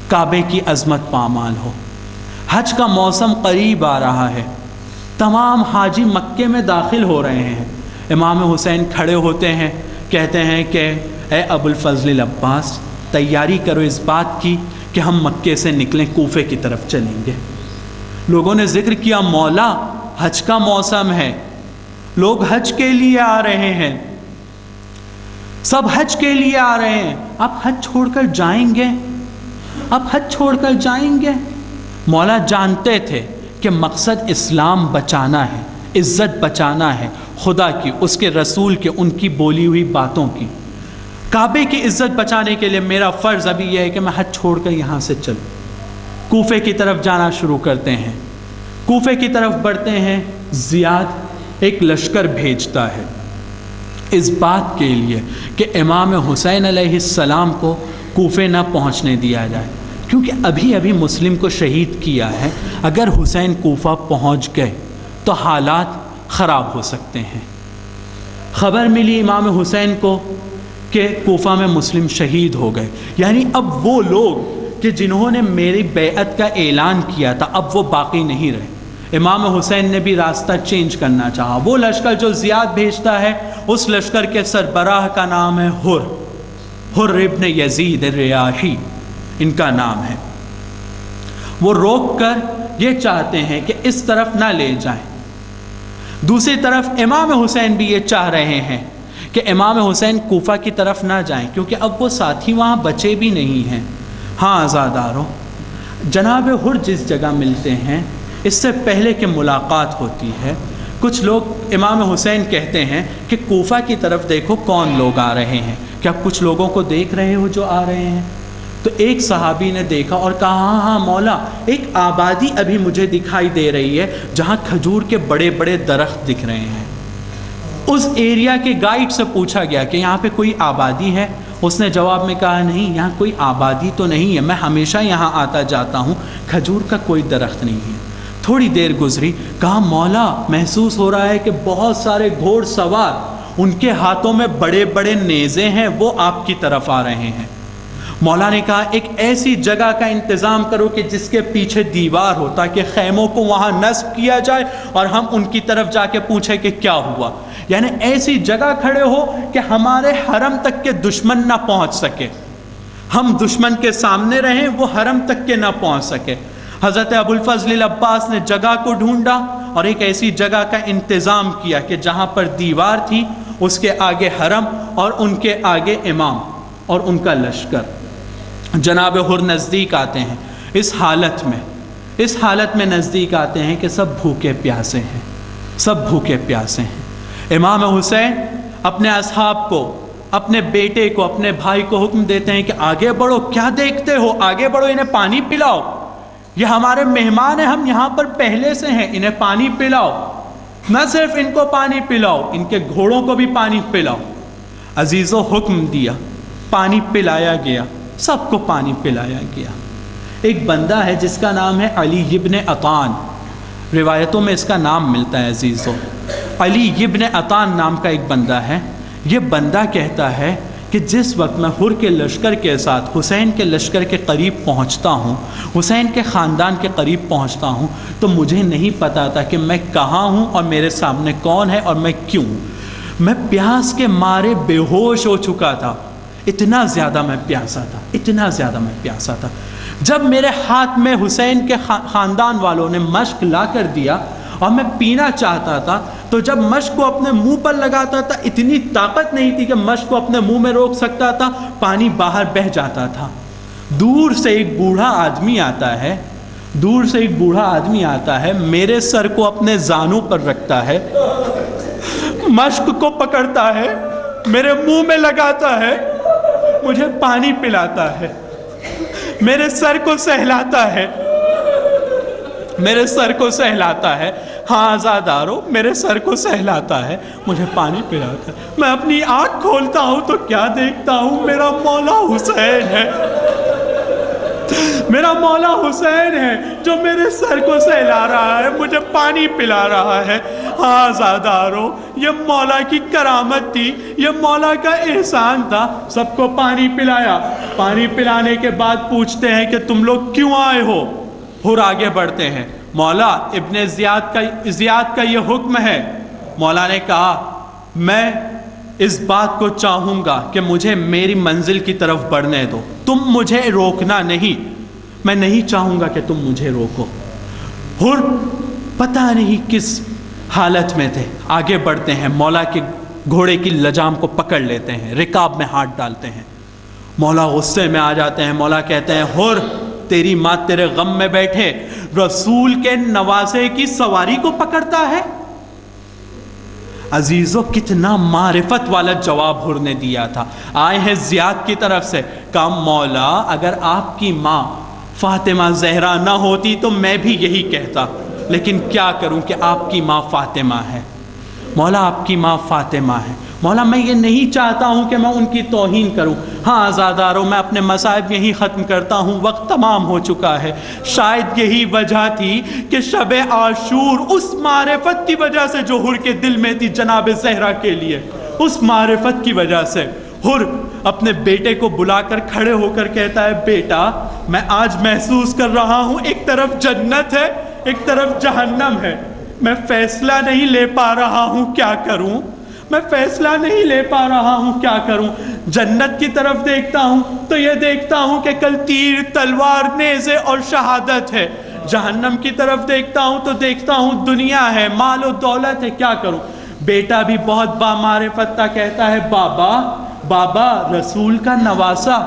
Speaker 1: کعبے کی عظمت پامال ہو؟ حج کا موسم قریب آ رہا ہے، تمام حاجی مکے میں داخل ہو رہے ہیں۔ امام حسین کھڑے ہوتے ہیں، کہتے ہیں کہ اے ابو الفضل العباس، تیاری کرو اس بات کی کہ ہم مکے سے نکلیں، کوفے کی طرف چلیں گے۔ لوگوں نے ذکر کیا، مولا حج کا موسم ہے، لوگ حج کے لیے آ رہے ہیں، سب حج کے لیے آ رہے ہیں، آپ حج چھوڑ کر جائیں گے؟ آپ حج چھوڑ کر جائیں گے؟ مولا جانتے تھے کہ مقصد اسلام بچانا ہے، عزت بچانا ہے، خدا کی، اس کے رسول کے، ان کی بولی ہوئی باتوں کی۔ کعبے کی عزت بچانے کے لیے میرا فرض ابھی یہ ہے کہ میں حج چھوڑ کر یہاں سے چلوں۔ کوفے کی طرف جانا شروع کرتے ہیں، کوفے کی طرف بڑھتے ہیں۔ زیاد ایک لشکر بھیجتا ہے اس بات کے لیے کہ امام حسین علیہ السلام کو کوفے نہ پہنچنے دیا جائے، کیونکہ ابھی مسلم کو شہید کیا ہے، اگر حسین کوفہ پہنچ گئے تو حالات خراب ہو سکتے ہیں۔ خبر ملی امام حسین کو کہ کوفہ میں مسلم شہید ہو گئے، یعنی اب وہ لوگ کہ جنہوں نے میری بیعت کا اعلان کیا تھا اب وہ باقی نہیں رہے۔ امام حسین نے بھی راستہ چینج کرنا چاہا۔ وہ لشکر جو زیاد بھیجتا ہے، اس لشکر کے سربراہ کا نام ہے حر ابن یزید الریاحی، ان کا نام ہے۔ وہ روک کر یہ چاہتے ہیں کہ اس طرف نہ لے جائیں۔ دوسری طرف امام حسین بھی یہ چاہ رہے ہیں کہ امام حسین کوفہ کی طرف نہ جائیں، کیونکہ اب وہ ساتھی وہاں بچے بھی نہیں ہیں۔ ہاں عزادارو، جناب حر جس جگہ ملتے ہیں، اس سے پہلے کہ ملاقات ہوتی ہے، کچھ لوگ امام حسین کہتے ہیں کہ کوفہ کی طرف دیکھو کون لوگ آ رہے ہیں، کیا کچھ لوگوں کو دیکھ رہے ہو جو آ رہے ہیں؟ تو ایک صحابی نے دیکھا اور کہا ہاں مولا، ایک آبادی ابھی مجھے دکھائی دے رہی ہے جہاں کھجور کے بڑے بڑے درخت دکھ رہے ہیں۔ اس ایریا کے گائیڈ سے پوچھا گیا کہ یہاں پہ کوئی آبادی ہے؟ اس نے جواب میں کہا نہیں، یہاں کوئی آبادی تو نہیں ہے، میں ہمیشہ یہاں آتا جاتا ہوں، کھجور کا کوئی درخت نہیں ہے۔ تھوڑی دیر گزری، کہا مولا محسوس ہو رہا ہے کہ بہت سارے گھوڑ سوار، ان کے ہاتھوں میں بڑے بڑے نیزے ہیں، وہ آپ کی طرف آ رہے ہیں۔ مولا نے کہا ایک ایسی جگہ کا انتظام کرو کہ جس کے پیچھے دیوار ہو، تاکہ خیموں کو وہاں نصب کیا جائے اور ہم ان کی طرف جا کے پوچھیں کہ کیا ہوا۔ یعنی ایسی جگہ کھڑے ہو کہ ہمارے حرم تک کے دشمن نہ پہنچ سکے، ہم دشمن کے سامنے رہیں، وہ حرم تک کے نہ پہنچ سکے۔ حضرت ابو الفضل العباس نے جگہ کو ڈھونڈا اور ایک ایسی جگہ کا انتظام کیا کہ جہاں پر دیوار تھی، اس کے آگے حرم اور ان کے آگے امام اور ان کا لشکر۔ جناب حر نزدیک آتے ہیں، اس حالت میں نزدیک آتے ہیں کہ سب بھوکے پیاسے ہیں، سب بھوکے پیاسے ہیں۔ امام حسین اپنے اصحاب کو، اپنے بیٹے کو، اپنے بھائی کو حکم دیتے ہیں کہ آگے بڑھو، کیا دیکھتے ہو، آگے بڑھو، انہیں پانی پلاؤ، یہ ہمارے مہمان ہیں، ہم یہاں پر پہلے سے ہیں، انہیں پانی پلاؤ، نہ صرف ان کو پانی پلاؤ، ان کے گھوڑوں کو بھی پانی پلاؤ۔ عزیزو حکم دیا، پانی پلایا گیا، سب کو پانی پلایا گیا۔ ایک بندہ ہے جس کا نام ہے علی ابن عطان، روایتوں میں اس کا نام ملتا ہے عزیزو، علی ابن عطان نام کا ایک بندہ ہے۔ یہ بندہ کہتا ہے کہ جس وقت میں حر کے لشکر کے ساتھ حسین کے لشکر کے قریب پہنچتا ہوں، حسین کے خاندان کے قریب پہنچتا ہوں، تو مجھے نہیں پتا تھا کہ میں کہاں ہوں اور میرے سامنے کون ہے اور میں کیوں ہوں۔ میں پیاس کے مارے بے ہوش ہو چکا تھا، اتنا زیادہ میں پیاسا تھا، اتنا زیادہ میں پیاسا تھا۔ جب میرے ہاتھ میں حسین کے خاندان والوں نے مشک لا کر دیا اور میں پینا چاہتا تھا، تو جب مشک کو اپنے منہ پر لگاتا تھا، اتنی طاقت نہیں تھی کہ مشک کو اپنے منہ میں روک سکتا تھا، پانی باہر بہہ جاتا تھا۔ دور سے ایک بوڑھا آدمی آتا ہے، دور سے ایک بوڑھا آدمی آتا ہے، میرے سر کو اپنے زانوں پر رکھتا ہے، مشک کو پکڑتا ہے، میرے منہ میں لگاتا ہے، مجھے پانی پلاتا ہے، میرے سر کو سہلاتا ہے، میرے سر کو سہلاتا ہے، ہاں آزادارو، میرے سر کو سہلاتا ہے، مجھے پانی پلاتا ہے۔ میں اپنی آنکھ کھولتا ہوں تو کیا دیکھتا ہوں؟ میرا مولا حسین ہے، میرا مولا حسین ہے جو میرے سر کو سہلا رہا ہے، مجھے پانی پلا رہا ہے۔ ہاں آزادارو، یہ مولا کی کرامت تھی، یہ مولا کا احسان تھا، سب کو پانی پلایا۔ پانی پلانے کے بعد پوچھتے ہیں کہ تم لوگ کیوں آئے ہو؟ پھر آگے بڑھتے ہیں، مولا ابن زیاد کا یہ حکم ہے۔ مولا نے کہا میں اس بات کو چاہوں گا کہ مجھے میری منزل کی طرف بڑھنے دو، تم مجھے روکنا نہیں، میں نہیں چاہوں گا کہ تم مجھے روکو۔ پھر پتہ نہیں کس حالت میں تھے، آگے بڑھتے ہیں، مولا کے گھوڑے کی لجام کو پکڑ لیتے ہیں، رکاب میں ہاتھ ڈالتے ہیں، مولا غصے میں آ جاتے ہیں۔ مولا کہتے ہیں حر، تیری ماں تیرے غم میں بیٹھے رسول کے نواسے کی سواری کو پکڑتا ہے۔ عزیزو کتنا معرفت والا جواب حر نے دیا تھا۔ آئے ہیں زیاد کی طرف سے، کہا مولا اگر آپ کی ماں فاطمہ زہرا نہ ہوتی تو میں بھی یہی کہتا، لیکن کیا کروں کہ آپ کی ماں فاطمہ ہے۔ مولا آپ کی ماں فاطمہ ہے، مولا میں یہ نہیں چاہتا ہوں کہ میں ان کی توہین کروں۔ ہاں آزادارو، میں اپنے مصائب یہی ختم کرتا ہوں، وقت تمام ہو چکا ہے۔ شاید یہی وجہ تھی کہ شب عاشور اس معرفت کی وجہ سے جو حر کے دل میں تھی جناب زہرا کے لیے، اس معرفت کی وجہ سے حر اپنے بیٹے کو بلا کر کھڑے ہو کر کہتا ہے بیٹا میں آج محسوس کر رہا ہوں ایک طرف جنت ہے ایک طرف جہنم ہے، میں فیصلہ نہیں لے پا رہا ہوں کیا کروں، میں فیصلہ نہیں لے پا رہا ہوں کیا کروں۔ جنت کی طرف دیکھتا ہوں تو یہ دیکھتا ہوں کہ کل تیر تلوار نیزے اور شہادت ہے، جہنم کی طرف دیکھتا ہوں تو دیکھتا ہوں دنیا ہے، مال و دولت ہے، کیا کروں۔ بیٹا بھی بہت بامعرفت تھا، کہتا ہے بابا رسول کا نواسا،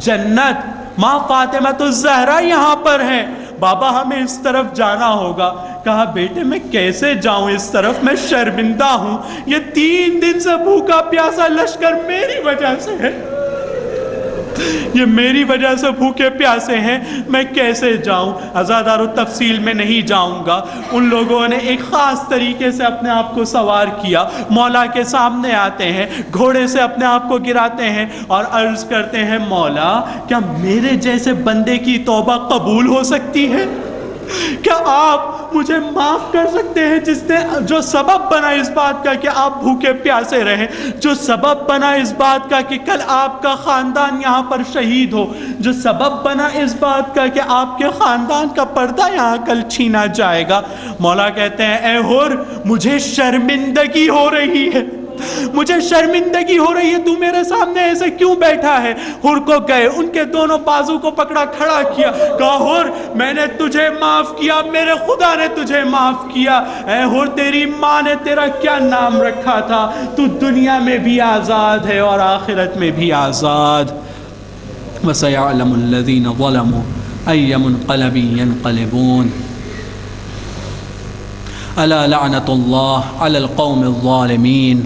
Speaker 1: جنت، ماں فاطمہ تو زہرا یہاں پر ہے، بابا ہمیں اس طرف جانا ہوگا۔ کہا بیٹے میں کیسے جاؤں اس طرف، میں شرمندہ ہوں، یہ 3 دن سے بھوکا پیاسا لشکر میری وجہ سے ہے، یہ میری وجہ سے بھوکے پیاسے ہیں، میں کیسے جاؤں۔ آزادارو تفصیل میں نہیں جاؤں گا، ان لوگوں نے ایک خاص طریقے سے اپنے آپ کو سوار کیا، مولا کے سامنے آتے ہیں، گھوڑے سے اپنے آپ کو گراتے ہیں اور عرض کرتے ہیں مولا کیا میرے جیسے بندے کی توبہ قبول ہو سکتی ہے؟ کیا آپ مجھے معاف کر سکتے ہیں جس نے جو سبب بنا اس بات کا کہ آپ بھوکے پیاسے رہیں، جو سبب بنا اس بات کا کہ کل آپ کا خاندان یہاں پر شہید ہو، جو سبب بنا اس بات کا کہ آپ کے خاندان کا پردہ یہاں کل چھینا جائے گا۔ مولا کہتے ہیں اے حر مجھے شرمندگی ہو رہی ہے، مجھے شرمندگی ہو رہی ہے، تو میرے سامنے ایسے کیوں بیٹھا ہے؟ حر کو گئے، ان کے دونوں بازو کو پکڑا کھڑا کیا، کہا حر میں نے تجھے معاف کیا، میرے خدا نے تجھے معاف کیا۔ اے حر تیری ماں نے تیرا کیا نام رکھا تھا؟ تو دنیا میں بھی آزاد ہے اور آخرت میں بھی آزاد۔ وَسَيَعْلَمُ الَّذِينَ ظَلَمُوا أَيَّ مُنْقَلَبٍ يَنْقَلِبُونَ أَلَا لَعْنَةُ اللَّهِ عَلَى الْقَوْمِ الظَّالِمِينَ۔